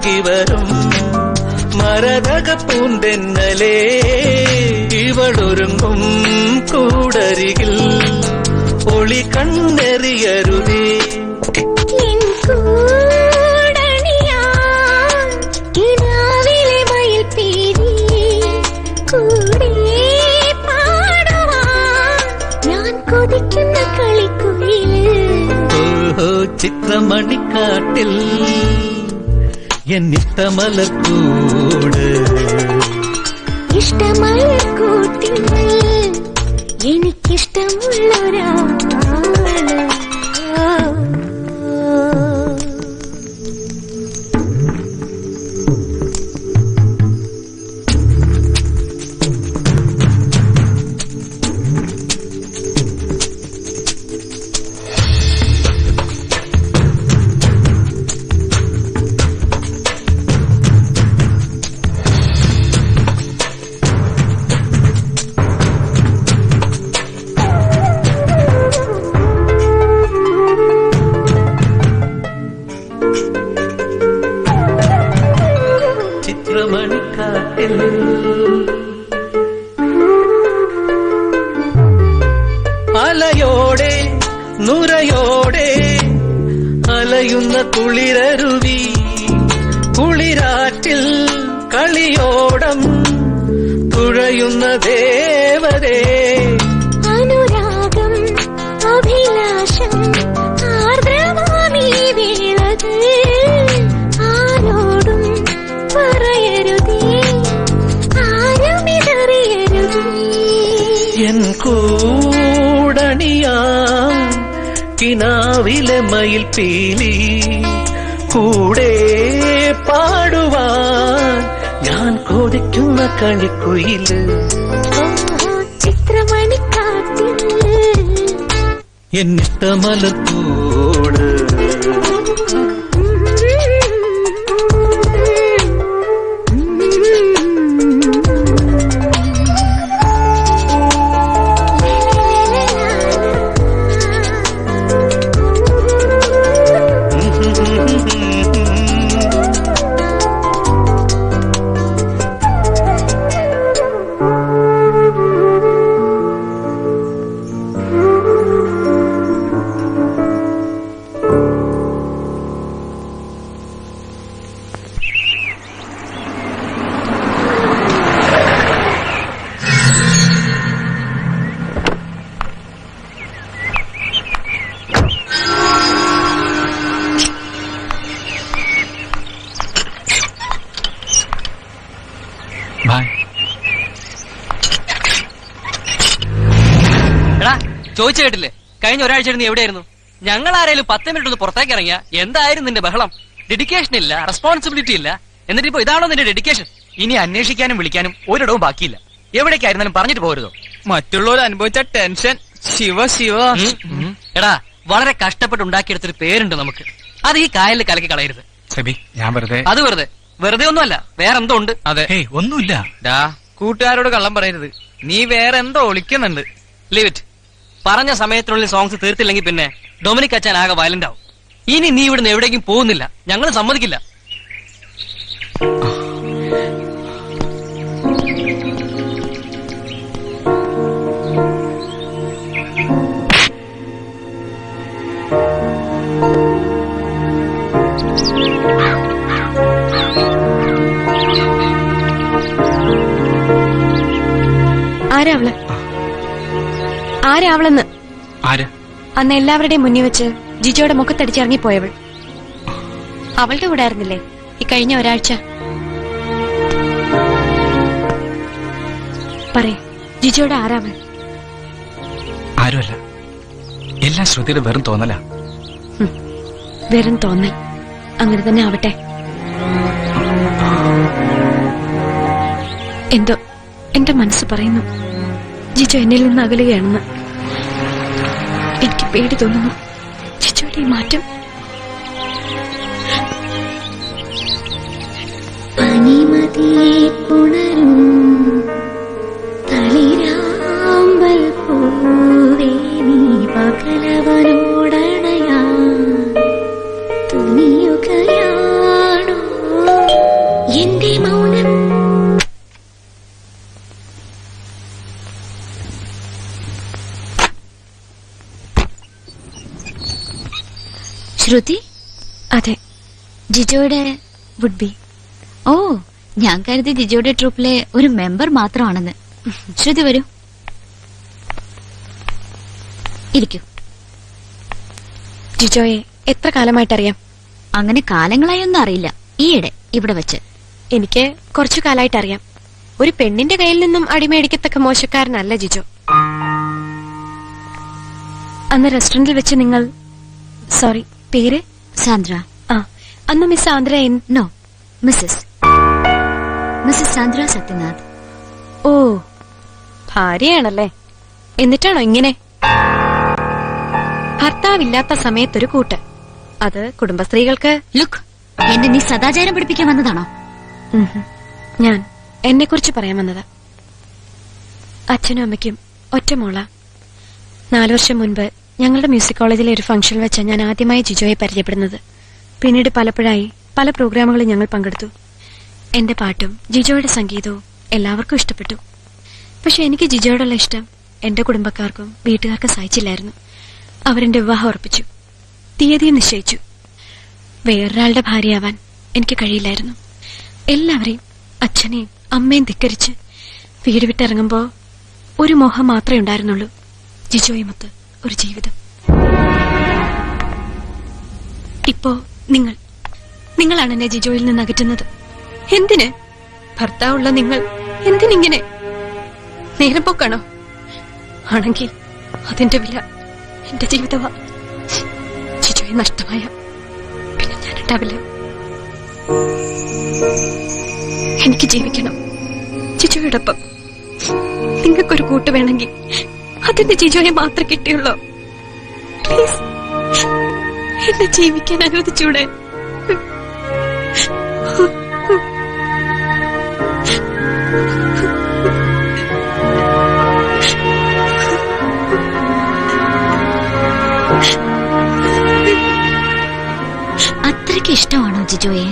J: ഒഴുകി വരും മരതക പൂന്തെന്നലേ ഇവളൊരുങ്ങും കൂടരികിൽ ഒളി കണ്ണെറിയരുതേ ചിത്രമണിക്കാട്ടിൽ എന്നിഷ്ടമലക്കൂട്
A: ഇഷ്ടമലക്കൂട്ടിൽ എനിക്കിഷ്ടമുള്ളൊരാ
J: ചിത്രമണിക്കാട്ടിൽ അലയോടെ നുരയോടെ അലയുന്ന കുളിരരുവി കുളിരാറ്റിൽ കളിയോടം തുഴയുന്ന ദേവതേ
A: അനുരാഗം അഭിലാഷം ആർദ്രമാമീ വേളകൾ ആരോടും പറയരുതേ ആരുമിതറിയരുതേ
J: എൻ കൂടണിയാം കിനാവിലെ മയിൽ പീലി കൂടെ പാടുവാൻ ഞാൻ കൊതിക്കുന്ന കളിക്കുയില്
A: ചിത്രമണിക്കാട്ടിൽ
J: എന്നിഷ്ടമലക്കൂട്
G: ബായ്.
C: എടാ ചോദിച്ചു കേട്ടില്ലേ കഴിഞ്ഞ ഒരാഴ്ച നീ എവിടെയായിരുന്നു? ഞങ്ങൾ ആരെങ്കിലും 10 മിനിറ്റ് ഒന്ന് പുറത്തേക്ക് ഇറങ്ങിയ എന്തായിരുന്നു നിന്റെ ബഹളം? ഡെഡിക്കേഷൻ ഇല്ല, റെസ്പോൺസിബിലിറ്റി ഇല്ല. എന്നിട്ട് ഇപ്പൊ ഇതാണോ നിന്റെ ഡെഡിക്കേഷൻ?
D: ഇനി അന്വേഷിക്കാനും വിളിക്കാനും ഒരിടവും ബാക്കിയില്ല. എവിടേക്കായിരുന്നാലും പറഞ്ഞിട്ട് പോരുതോ.
B: മറ്റുള്ളവർ അനുഭവിച്ച ടെൻഷൻ ശിവ ശിവ.
C: എടാ വളരെ കഷ്ടപ്പെട്ട് ഉണ്ടാക്കിയെടുത്തൊരു പേരുണ്ട് നമുക്ക്. അത് ഈ കായലിൽ കലക്കി കളയരുത്.
G: സെബി, ഞാൻ വെറുതെ
C: അത് വെറുതെ ഒന്നുമല്ല, വേറെന്തോ ഉണ്ട്.
B: അതെ,
G: ഹേയ് ഒന്നുമില്ല.
B: ഡാ കൂട്ടുകാരോട് കള്ളം പറയരുത്. നീ വേറെ എന്തോ ഒളിക്കുന്നുണ്ട്.
C: Leave it. പറഞ്ഞ സമയത്തിനുള്ളിൽ സോങ്സ് തീർത്തില്ലെങ്കിൽ പിന്നെ ഡൊമിനിക് അച്ഛൻ ആകെ വയലന്റ് ആവും. ഇനി നീ ഇവിടുന്ന് എവിടേക്കും പോകുന്നില്ല, ഞങ്ങൾ സമ്മതിക്കില്ല.
F: ആരാവളെന്ന്?
G: ആര്?
F: അന്ന് എല്ലാവരുടെയും മുന്നിൽ വെച്ച് ജിജോയുടെ മുഖത്തടിച്ചിറങ്ങിപ്പോയവൾ. അവളുടെ കൂടെ ആയിരുന്നില്ലേ ഈ കഴിഞ്ഞ ഒരാഴ്ച? പറയേ, ജിജോയുടെ ആരാവൾ?
G: ആരുമല്ല, എല്ലാം ശ്രുതിയുടെ വെറും തോന്നല.
F: വെറും തോന്നൽ. അങ്ങനെ തന്നെ ആവട്ടെ. എന്തോ എന്റെ മനസ്സ് പറയുന്നു ജിജോ എന്നിൽ നിന്ന് അകലുകയാണെന്ന്. എനിക്ക് പേടി തോന്നുന്നു ജിജോയുടെ ഈ മാറ്റം.
A: പനിമതിയെ പുണരും തളിരാമ്പൽ പൂവേ നീ പകലവനോടണയാ തുനിയുകയാണോ? ശ്രുതി?
F: അതെ,
A: ജിജോയുടെ
F: വുഡ് ബി.
A: ഓ, ഞാൻ കരുതി ജിജോയുടെ ട്രൂപ്പിലെ ഒരു മെമ്പർ മാത്രമാണെന്ന്. ശ്രുതി വരൂ, ഇരിക്കൂ.
F: ജിജോയെ എത്ര കാലമായിട്ടറിയാം?
A: അങ്ങനെ കാലങ്ങളായി ഒന്നും അറിയില്ല, ഈയിടെ ഇവിടെ വെച്ച്.
F: എനിക്ക് കുറച്ചു കാലമായിട്ടറിയാം. ഒരു പെണ്ണിന്റെ കയ്യിൽ നിന്നും അടിമേടിക്കത്തക്ക മോശക്കാരനല്ല ജിജോ. അന്ന് റെസ്റ്റോറന്റിൽ വെച്ച് നിങ്ങൾ, സോറി, പേര്?
A: സാന്ദ്ര.
F: ആ, അന്ന് miss Andhra
A: no, Mrs Sandra Sathyanath.
F: ഓ, ഭാര്യയാണല്ലേ. എന്നിട്ടാണോ ഇങ്ങനെ? ഭർത്താവില്ലാത്ത സമയത്തൊരു കൂട്ട്, അത് കുടുംബസ്ത്രീകൾക്ക്.
A: ലുക്ക്, എന്നെ നീ സദാചാരം പഠിപ്പിക്കാൻ വന്നതാണോ?
F: ഞാൻ എന്നെ കുറിച്ച് പറയാൻ വന്നതാ. അച്ഛനും അമ്മയ്ക്കും ഒറ്റ മോള. 4 വർഷം മുൻപ് ഞങ്ങളുടെ മ്യൂസിക് കോളേജിലെ ഒരു ഫംഗ്ഷൻ വെച്ചാണ് ഞാൻ ആദ്യമായി ജിജോയെ പരിചയപ്പെടുന്നത്. പിന്നീട് പലപ്പോഴായി പല പ്രോഗ്രാമുകളിൽ ഞങ്ങൾ പങ്കെടുത്തു. എന്റെ പാട്ടും ജിജോയുടെ സംഗീതവും എല്ലാവർക്കും ഇഷ്ടപ്പെട്ടു. പക്ഷെ എനിക്ക് ജിജോയോടുള്ള ഇഷ്ടം എന്റെ കുടുംബക്കാർക്കും വീട്ടുകാർക്കും സഹിച്ചില്ലായിരുന്നു. അവരെന്റെ വിവാഹം ഉറപ്പിച്ചു, തീയതിയും നിശ്ചയിച്ചു. വേറൊരാളുടെ ഭാര്യയാവാൻ എനിക്ക് കഴിയില്ലായിരുന്നു. എല്ലാവരെയും, അച്ഛനെയും അമ്മയും ധിക്കരിച്ച് വീട് വിട്ടിറങ്ങുമ്പോ ഒരു മോഹം മാത്രമേ ഉണ്ടായിരുന്നുള്ളൂ, ജിജോയുമൊത്ത് ഒരു ജീവിതം. ഇപ്പോ നിങ്ങളാണ് എന്നെ ജിജോയിൽ നിന്ന് അകറ്റുന്നത്. എന്തിന്? ഭർത്താവുള്ള നിങ്ങൾ എന്തിനിങ്ങനെ? നേരം പോക്കാണോ? ആണെങ്കിൽ അതിന്റെ വില എന്റെ ജീവിതമാ. ജിജോയെ നഷ്ടമായ പിന്നെ ഞാൻ ഉണ്ടാവില്ല. എനിക്ക് ജീവിക്കണം ജിജോയോടൊപ്പം. നിങ്ങൾക്കൊരു കൂട്ട് വേണമെങ്കിൽ അതിന്റെ ജിജോയെ മാത്രം കിട്ടിയുള്ളൂ. പ്ലീസ്, എന്നെ ജീവിക്കാൻ അനുവദിച്ചൂടെ?
A: അത്രയ്ക്ക് ഇഷ്ടമാണോ ജിജോയെ?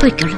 A: പോയിക്കോളൂ.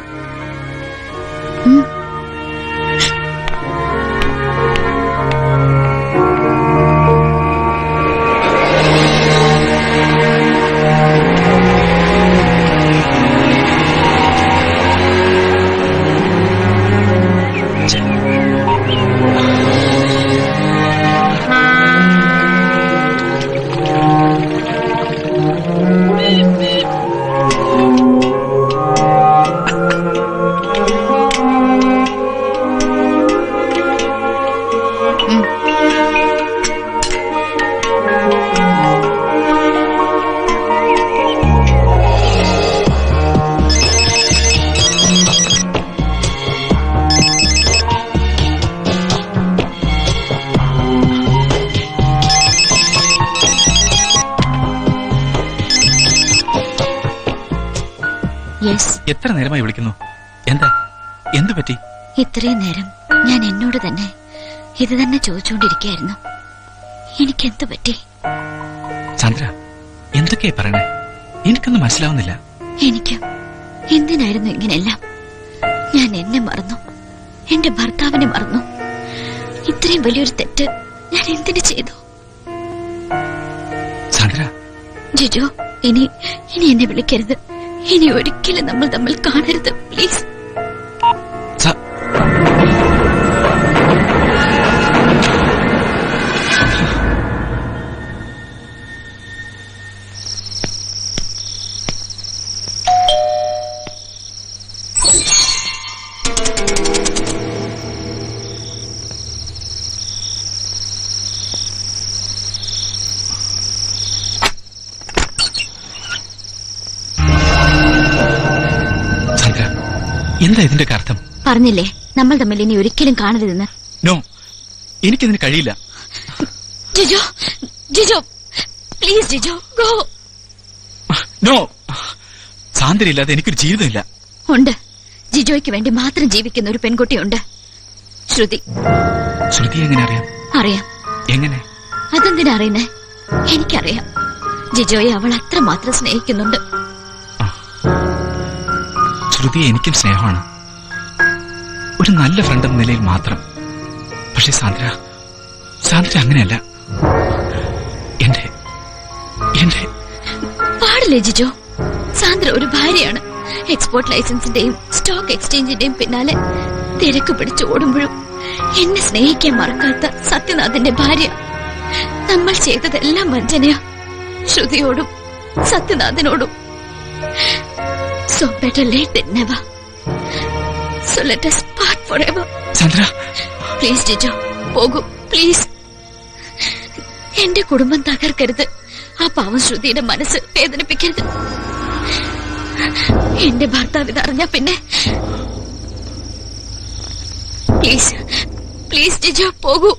G: എത്ര നേരമായി വിളിക്കുന്നു? എന്താ, എന്തു പറ്റി?
A: ഇത്രയും നേരം ഞാൻ എന്നോട് തന്നെ ഇത് തന്നെ ചോദിച്ചുകൊണ്ടിരിക്കുകയായിരുന്നു. എനിക്കെന്തു പറ്റി?
G: സാന്ദ്ര, എന്തൊക്കെയാ പറയണേ? എനിക്കൊന്നും മനസ്സിലാവുന്നില്ല.
A: എനിക്ക് എന്തിനായിരുന്നു ഇങ്ങനെയെല്ലാം? ഞാൻ എന്നെ മറന്നു, എന്റെ ഭർത്താവിനെ മറന്നു. ഇത്രയും വലിയൊരു തെറ്റ് ഞാൻ എന്തിനു ചെയ്തു?
G: സാന്ദ്ര,
A: ജിജോ, ഇനി എന്നെ വിളിക്കരുത്. ഇനി ഒരിക്കലും നമ്മൾ തമ്മിൽ കാണരുത്, പ്ലീസ്.
G: എന്താ ഇതിന്റെ അർത്ഥം?
A: പറഞ്ഞില്ലേ നമ്മൾ തമ്മിൽ ഇനി ഒരിക്കലും കാണരുതെന്ന്.
G: നോ, എനിക്കിതിന് കഴിയില്ല.
A: Jijo, Jijo, please Jijo, go.
G: No, Sandra ഇല്ലാതെ എനിക്കൊരു ജീവിതമില്ല.
A: ഉണ്ട്, ജിജോയ്ക്ക് വേണ്ടി മാത്രം ജീവിക്കുന്ന ഒരു പെൺകുട്ടിയുണ്ട്, ശ്രുതി.
G: ശ്രുതി എങ്ങനെ അറിയാം?
A: അറിയാം.
G: എങ്ങനെ?
A: അതെന്തിനാ അറിയുന്നേ? എനിക്കറിയാം. ജിജോയെ അവൾ അത്രമാത്രം സ്നേഹിക്കുന്നുണ്ട്.
G: ശ്രുതിയെ എനിക്കും സ്നേഹമാണ്, ഒരു നല്ല ഫ്രണ്ട് എന്ന നിലയിൽ മാത്രം. പക്ഷെ സാന്ദ്ര അങ്ങനെയല്ല. എന്റെ എന്റെ
A: പാടില്ലേ ജിജോ? സാന്ദ്ര ഒരു ഭാര്യയാണ്. എക്സ്പോർട്ട് ലൈസൻസിന്റെയും സ്റ്റോക്ക് എക്സ്ചേഞ്ചിന്റെയും പിന്നാലെ തിരക്ക് പിടിച്ച് ഓടുമ്പോഴും എന്നെ സ്നേഹിക്കാൻ മറക്കാത്ത സത്യനാഥന്റെ ഭാര്യ. നമ്മൾ ചെയ്തതെല്ലാം വഞ്ചനയാ, ശ്രുതിയോടും സത്യനാഥനോടും. So better late than never. So let us part forever.
G: Chandra,
A: please Jijo, പോകൂ പ്ലീസ്. എന്റെ കുടുംബം തകർക്കരുത്. ആ പാവം ശ്രുതിയുടെ മനസ്സ് വേദനിപ്പിക്കരുത്. എന്റെ ഭർത്താവ് ഇതറിഞ്ഞ പിന്നെ പ്ലീസ് പ്ലീസ് ജിജോ, പോകൂ.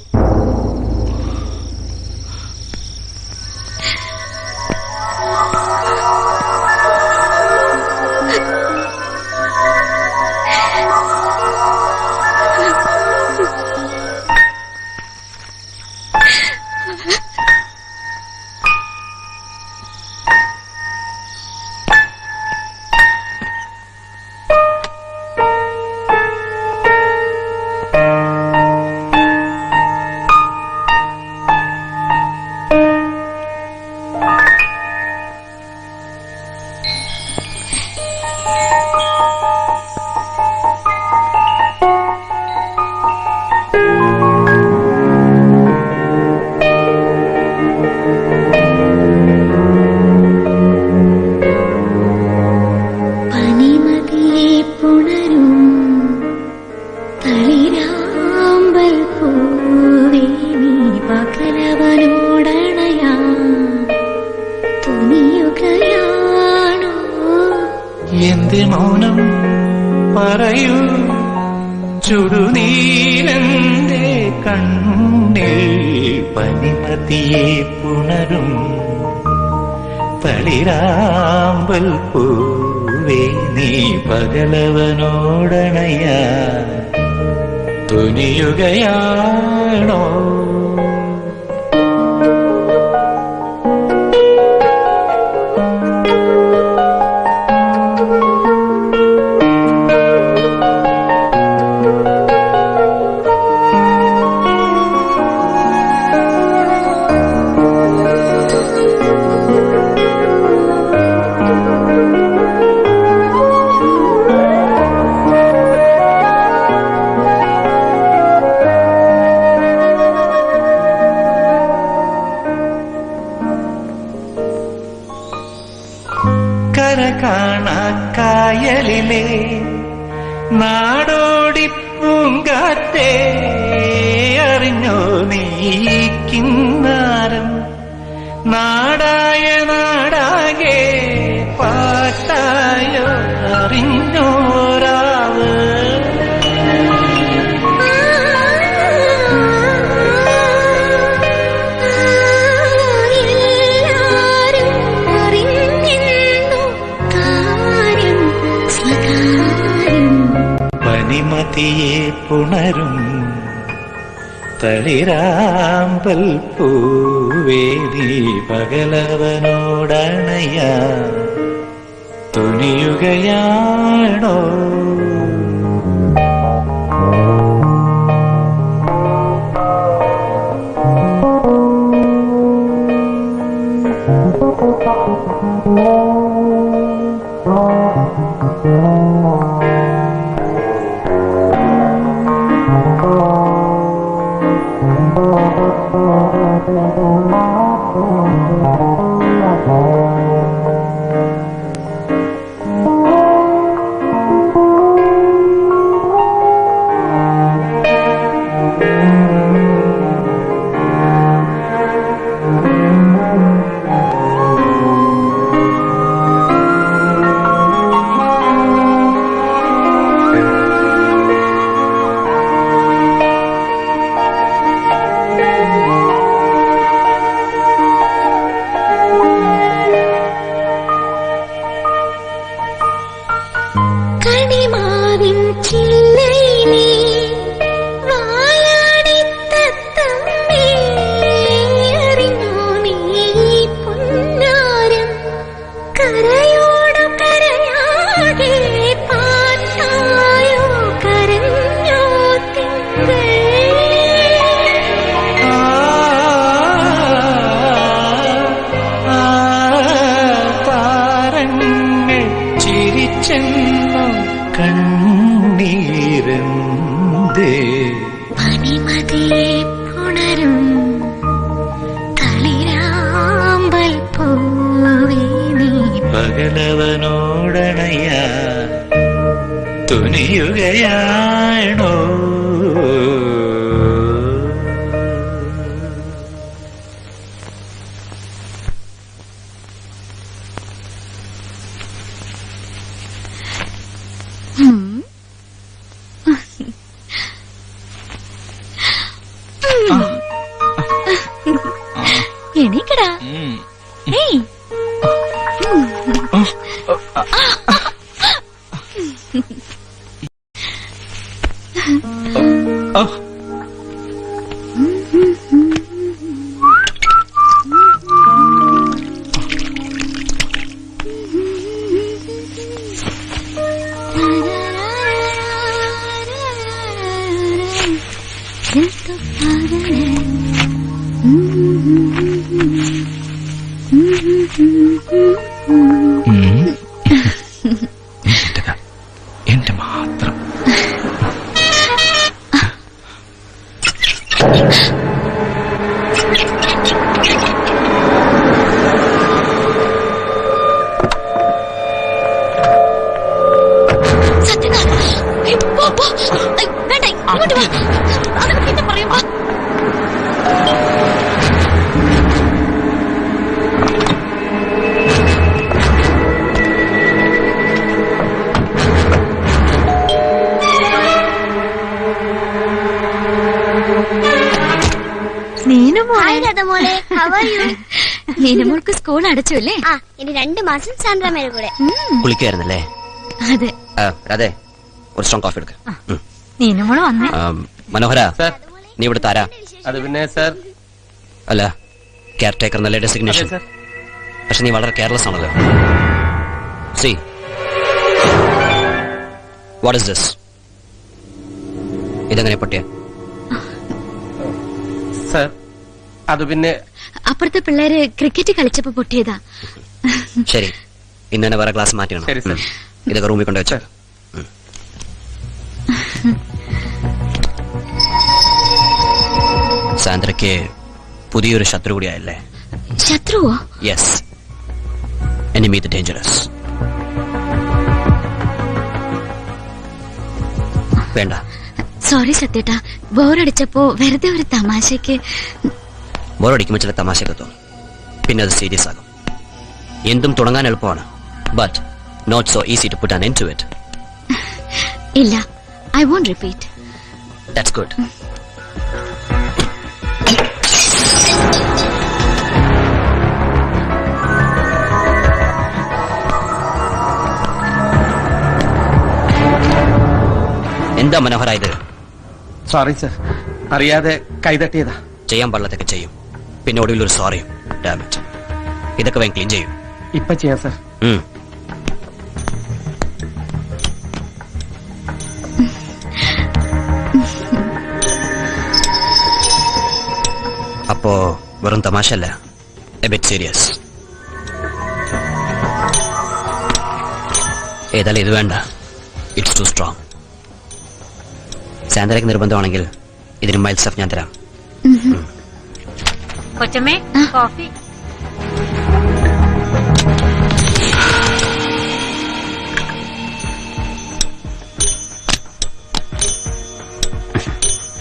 J: എന്റെ മൗനം പറയൂ, ചുടുനീരന്റെ കണ്ണിൽ പനിമതിയെ പുണരും തളിരാമ്പൽ പൂവേ നീ പകലവനോടണയാ തുനിയുകയാണോ? കായലിലെ നാടോടി പൂങ്കാറ്റേ അറിഞ്ഞോ നീ കിന്നാരം നാടായ നാടാകെ പാട്ടായോ അറിഞ്ഞോരാവ് പനിമതിയെ പുണരും തളിരാമ്പൽ പൂവേ നീ പകലവനോടണയാ തുനിയുകയാണോ? ചെന്നു കണ്ണീരന്തേ
A: പനിമതിയെ പുണരും തളിരാമ്പൽ പൂവേ നീ
J: പകലവനോടണയാ തുനിയുകയാണോ
A: എണീക്കടാ. ഏയ്
G: എന്റെ മാത്രം.
A: സത്യനാഥ്, ഏയ് പോ, പോ. ഏയ് വേണ്ട, ഇങ്ങോട്ട് വാ. അതൊക്കെ പിന്നെ പറയും. വാ. നീനമോൾക്ക് സ്കൂൾ അടച്ചു അല്ലേ?
K: ഇനി 2 മാസം സാൻഡ്രാമേരെ കൂടെ
C: കുളിക്കായിരുന്നല്ലേ?
A: അതെ.
C: അതെ, ഒരു സ്ട്രോങ് കോഫി എടുക്ക.
A: നീനമോള് വന്നേ.
C: മനോഹര,
I: സർ.
C: നീ ഇവിടുത്തെ ആരാ?
I: അത് പിന്നെ സർ,
C: അല്ല, കെയർ ടേക്കർ നല്ല ഡെസിഗ്നേഷൻ.
I: സർ.
C: പക്ഷെ നീ വളരെ കെയർലെസ് ആണല്ലോ. See what is this? ഇതെങ്ങനെ പൊട്ടിയ?
I: സർ, അത് പിന്നെ
A: അപ്പുറത്തെ പിള്ളേര് ക്രിക്കറ്റ് കളിച്ചപ്പോ പൊട്ടിയതാ.
C: ശരി, ഇന്ന് തന്നെ വേറെ ക്ലാസ് മാറ്റിയാണ്.
I: ശരി സർ.
C: ഇതൊക്കെ റൂമിൽ കൊണ്ട് വെച്ചോ. സാന്ദ്രയ്ക്ക് പുതിയൊരു ശത്രു കൂടിയായല്ലേ?
A: ശത്രുവോ?
C: Yes, enemy the dangerous. വേണ്ട.
A: സോറി സത്യേട്ടാ, ബോറടിച്ചപ്പോ വെറുതെ ഒരു തമാശക്ക്.
C: ബോറടിക്കുമ്പോൾ ചില തമാശയൊക്കെ തോന്നും, പിന്നെ അത് സീരിയസ് ആകും. എന്തും തുടങ്ങാൻ എളുപ്പമാണ്, but not so easy to put an end to it.
A: ഇല്ല, I won't repeat.
C: That's good. എന്താ മനോഹര ഇത്?
I: സോറി സർ, അറിയാതെ കൈതട്ടിയതാ.
C: ചെയ്യാൻ പാടില്ലതൊക്കെ ചെയ്യും, പിന്നെ ഒടുവിൽ ഒരു സോറിയും. ഡാമേജ്. ഇതൊക്കെ വേഗം ക്ലീൻ ചെയ്യും.
I: ഇപ്പൊ ചെയ്യാം സർ.
C: അപ്പോ വെറും തമാശല്ല, എ ബിറ്റ് സീരിയസ്. ഏതായാലും ഇത് വേണ്ട, ഇറ്റ്സ് ടു സ്ട്രോങ്. സാന്ദ്രയ്ക്ക് നിർബന്ധമാണെങ്കിൽ ഇതിന് മൈൽസ് ഓഫ് ഞാൻ തരാം.
H: കൊച്ചമ്മേ, കോഫി.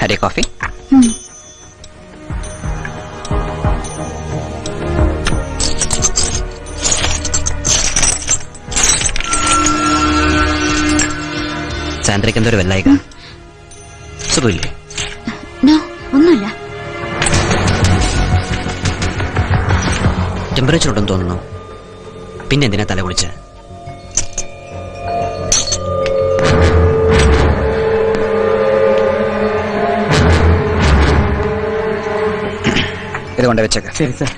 C: Had a coffee? സാന്ദ്രയ്ക്ക് എന്തൊരു വെള്ളായിക? സുഖമില്ലേ?
A: നോ, ഒന്നുമില്ല.
C: ടെമ്പറേച്ചർ ഉണ്ടെന്ന് തോന്നുന്നു. പിന്നെ എന്തിനാ തല കുളിച്ച്? ഇത് കൊണ്ട് വെച്ചേക്കാം.
I: ശരി സർ.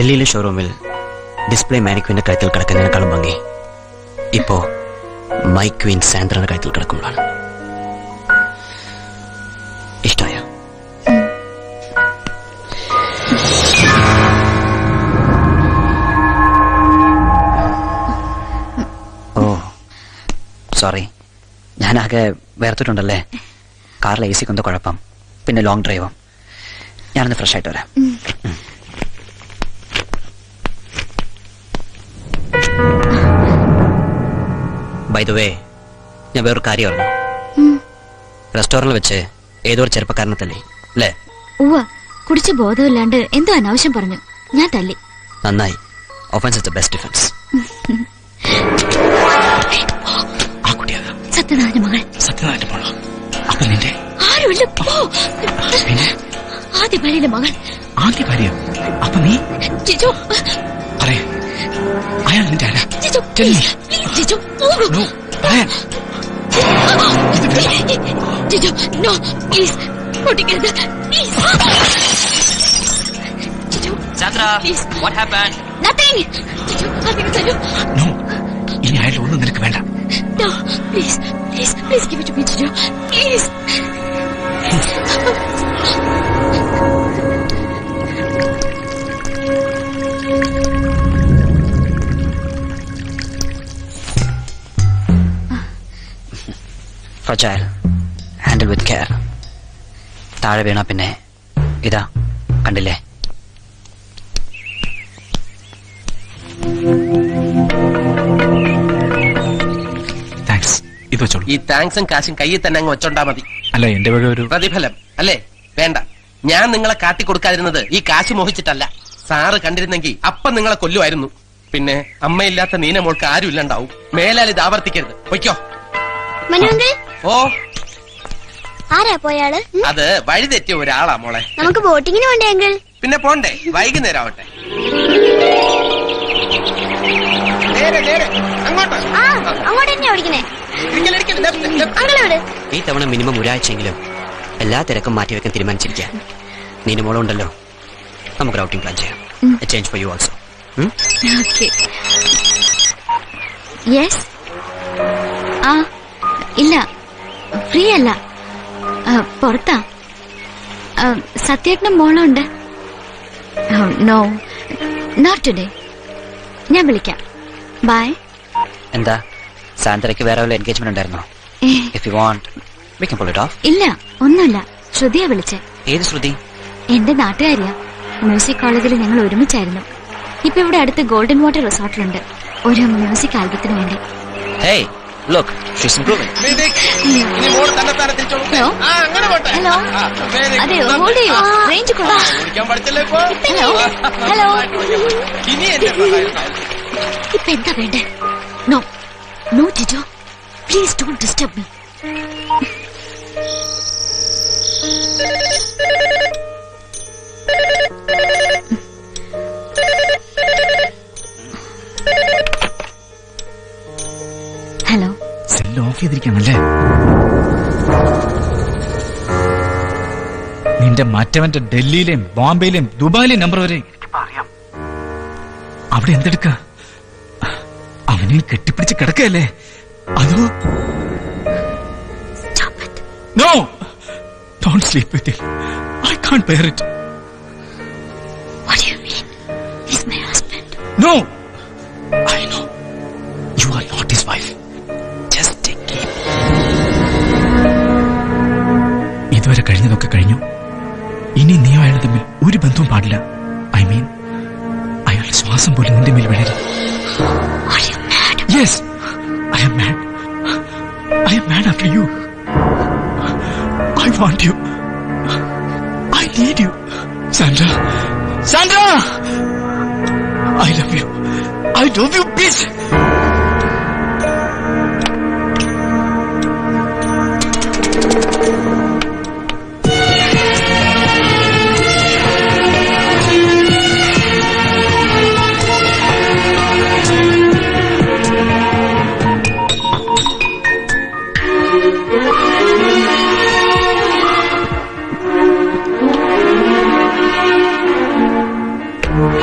L: ഡൽഹിയിലെ ഷോറൂമിൽ ഡിസ്പ്ലേ മാനിക്വിന്റെ കഴുത്തിൽ കിടക്കുന്നതിനേക്കാളും ഭംഗി ഇപ്പോ മൈ ക്വീൻ സാന്ദ്രയുടെ കഴുത്തിൽ കിടക്കുമ്പോഴാണ്. ഇഷ്ടമായ? ഓ സോറി, ഞാനാകെ വേർത്തിട്ടുണ്ടല്ലേ. കാറിലെ AC കൊണ്ട കുഴപ്പം, പിന്നെ ലോങ് ഡ്രൈവും. ഞാനൊന്ന് ഫ്രഷ് ആയിട്ട് വരാം. ബൈ ദ വേ, ഞാൻ വേറൊരു കാര്യം അറിഞ്ഞു. റെസ്റ്റോറന്റിൽ വെച്ച് ഏതോ ഒരു ചെറുപ്പക്കാരനെ തല്ലി അല്ലേ?
A: ഉവ്വ, കുടിച്ച് ബോധമില്ലാണ്ട് എന്തോ അനാവശ്യം പറഞ്ഞു. ഞാൻ തല്ലി.
L: നന്നായി. Offence is the best defence. ആ കുട്ടിയാകാം
A: സത്യനാഥന്റെ മകൾ.
G: സത്യനാഥന്റെ മോളോ? അപ്പൊ നിന്റെ
A: ആരുമില്ല. ആദ്യ ഭാര്യയുടെ മകൾ.
G: ആദ്യ ഭാര്യ? അപ്പൊ നീ
A: ജിജു
G: പറയാ, അയാൾ നിന്റെ ആരാ?
A: Jiju
G: Tell me.
A: ജിജു പോകൂ.
G: No, പറയാ.
A: ജിജു നോ പ്ലീസ്, പൊട്ടിക്കരുത് please. Jiju
L: Sandra,
A: please.
L: what happened?
A: Nothing. Jiju അതിന് തരൂ.
G: No, ഇനി അയാളുടെ ഒന്നും നിനക്ക് വേണ്ട.
A: No, please, please, please give it to me, Jijo. Please.
L: Fragile. Handle with care. താഴെ വീണ പിന്നെ ഇതാ കണ്ടില്ലേ?
G: താങ്ക്സ്. ഇത് വെച്ചോളൂ.
I: ഈ താങ്ക്സും കാശും കയ്യിൽ തന്നെ അങ്ങ് വെച്ചോണ്ടാ മതി.
G: അല്ല, എന്റെ വഴി ഒരു
I: പ്രതിഫലം അല്ലേ? വേണ്ട. ഞാൻ നിങ്ങളെ കാട്ടിക്കൊടുക്കാതിരുന്നത് ഈ കാശ് മോഹിച്ചിട്ടല്ല. സാറ് കണ്ടിരുന്നെങ്കിൽ അപ്പം നിങ്ങളെ കൊല്ലുമായിരുന്നു. പിന്നെ അമ്മയില്ലാത്ത നീന മോൾക്ക് ആരും ഇല്ലണ്ടാവും. മേലാൽ ഇത് ആവർത്തിക്കരുത്. പൊയ്ക്കോ.
K: മനുവെങ്കിൽ
I: ഓ,
K: ആരാ പോയാള്?
I: അത് വഴിതെറ്റിയ ഒരാളാ മോളെ.
K: നമുക്ക് ബോട്ടിങ്ങിന് വേണ്ടെങ്കിൽ
I: പിന്നെ പോണ്ടേ? വൈകുന്നേരം ആവട്ടെ. നേരെ നേരെ അങ്ങോട്ട്.
K: ആ അങ്ങോട്ട് തന്നെയാ ഓടിക്കണേ.
I: ഇരിക്കല്, ഇരിക്കല്. Left, left.
K: അങ്ങനെ വിട്.
L: ഈ തവണ മിനിമം ഒരാഴ്ചയെങ്കിലും എല്ലാ തിരക്കും മാറ്റിവെക്കാൻ തീരുമാനിച്ചിരിക്കുക. നീനുമോളുണ്ടല്ലോ, നമുക്ക് റൗട്ടിംഗ് പ്ലാൻ ചെയ്യാം. Change for you also.
A: Okay. Yes. ആ ഇല്ല, ഫ്രീ അല്ല, പുറത്താ. സത്യേട്ടനും മോളുണ്ട്. No, not today. ഞാൻ വിളിക്കാം. ബൈ.
L: എന്താ, സാന്ദ്രയ്ക്ക് വേറെ വല്ല എൻഗേജ്മെന്റ് ഉണ്ടായിരുന്നോ? If you want, we can pull it off.
A: ഇല്ല, ഒന്നുമില്ല. ശ്രുതിയാ വിളിച്ചേ.
L: ഏത് ശ്രുതി?
A: എന്റെ നാട്ടുകാരിയാ. മ്യൂസിക് കോളേജിൽ ഞങ്ങൾ ഒരുമിച്ചായിരുന്നു. ഇപ്പൊ ഇവിടെ അടുത്ത് ഗോൾഡൻ വാട്ടർ റിസോർട്ടിലുണ്ട് ഒരു മ്യൂസിക് ആൽബത്തിന് വേണ്ടി.
L: Hey, look, she's improving.
I: ഇനി മോള് തന്നെത്താനെ തിരിച്ചോളൂ.
A: ഹലോ.
I: ആ, അങ്ങനെ പോട്ടെ.
A: ഹലോ.
I: ആ, very good.
A: അതെ, ഹോൾഡ് ചെയ്യൂ. റേഞ്ച്
I: ആ,
A: കൊള്ളാം.
I: വിളിക്കാൻ പഠിച്ചല്ലേ ഇപ്പൊ?
A: ഹലോ. ഹലോ.
I: ഇനി എന്റെ സഹായം.
A: ഇപ്പൊ എന്താ വേണ്ടേ? No no Jijo, please don't disturb me. Hello.
G: Cell off ചെയ്തിരിക്കാണല്ലേ? നിന്റെ മറ്റവന്റെ ഡൽഹിയിലെയും ബോംബെയിലെയും ദുബായിലെയും നമ്പർ വരെ അറിയാം. അവിടെ എന്തെടുക്ക? അവനെ കെട്ടിപ്പിടിച്ച് കിടക്കല്ലേ? അതോ no, don't sleep with him. I can't bear it.
A: What do you mean? He's my husband.
G: No, I know you are not his wife. Just take it. ഇതുവരെ കഴിഞ്ഞതൊക്കെ കഴിഞ്ഞു. ഇനി നീ അയാൾ തമ്മിൽ ഒരു ബന്ധവും പാടില്ല. ഐ മീൻ, അയാളുടെ ശ്വാസം പോലും നിന്റെ മേൽ വീഴരുത്.
A: Are you mad?
G: Yes, I am mad. I am mad after you. I want you. I need you. Sandra. Sandra! I love you. I love you, bitch!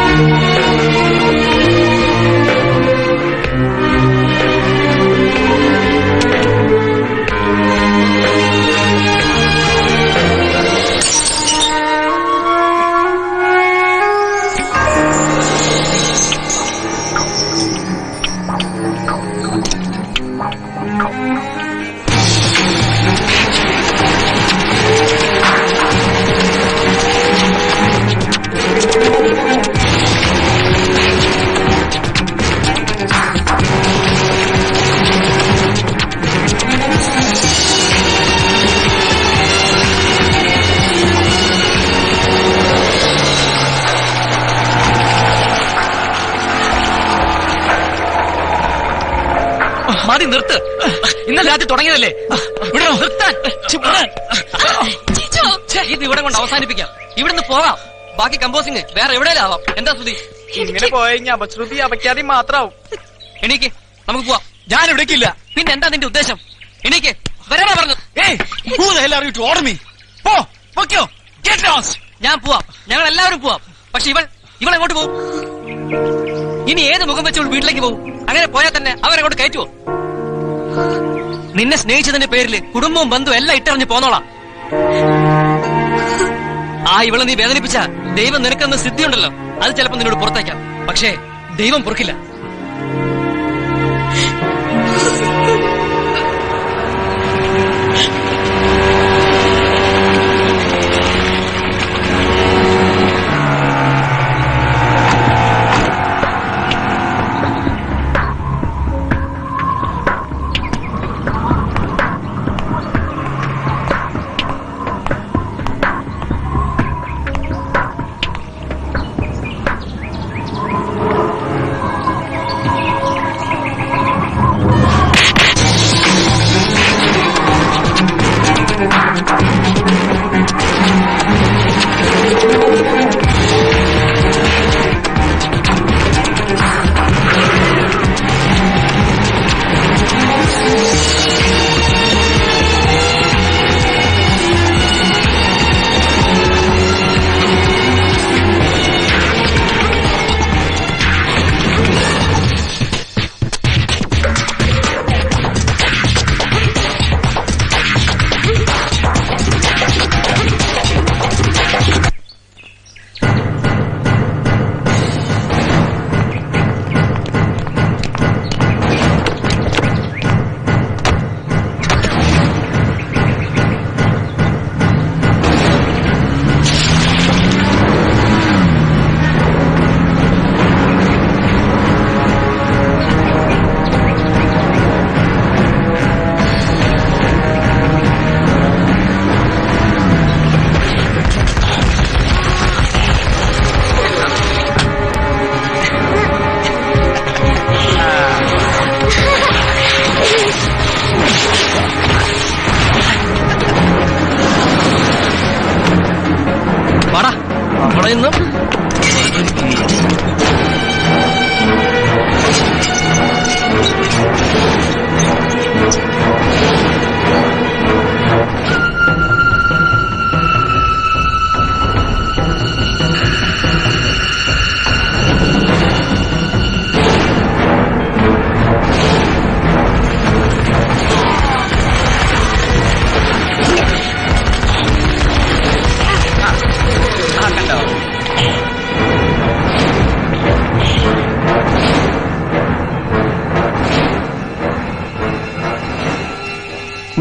A: Thank you.
D: ഇന്നലെ രാത്രി തുടങ്ങിയതല്ലേ? വിടണോ? നിർത്താൻ.
C: ഇത് ഇവിടെ കൊണ്ട് അവസാനിപ്പിക്കാം. ഇവിടുന്ന് പോകാം. ബാക്കി കമ്പോസിംഗ് വേറെ എവിടെയും ആവാം. എന്താ ശ്രുതി?
D: ഇങ്ങനെ പോയെങ്കിൽ അപശ്രുതി അപഖ്യാതി മാത്രാവും.
C: എണീക്ക്, നമുക്ക് പോവാം.
D: ഞാൻ ഇവിടേക്കില്ല.
C: പിന്നെ എന്താ നിന്റെ ഉദ്ദേശം? എണീക്ക്, വരാനാ പറഞ്ഞു. ഞാൻ പോവാം, ഞങ്ങൾ എല്ലാവരും പോവാം. പക്ഷെ ഇവൾ എങ്ങോട്ട് പോകും? ഇനി ഏത് മുഖം വെച്ച് വീട്ടിലേക്ക് പോകും? അങ്ങനെ പോയാൽ തന്നെ അവരെങ്ങോട്ട് കയറ്റുവോ? നിന്നെ സ്നേഹിച്ചതിന്റെ പേരില് കുടുംബവും ബന്ധുവും എല്ലാം ഇട്ടറിഞ്ഞ് പോന്നോളാം. ഇവളെ നീ വേദനിപ്പിച്ച ദൈവം നിനക്കെന്ന് സിദ്ധിയുണ്ടല്ലോ, അത് ചിലപ്പോ നിന്നോട് പുറത്തേക്കാം. പക്ഷേ ദൈവം പൊറുക്കില്ല.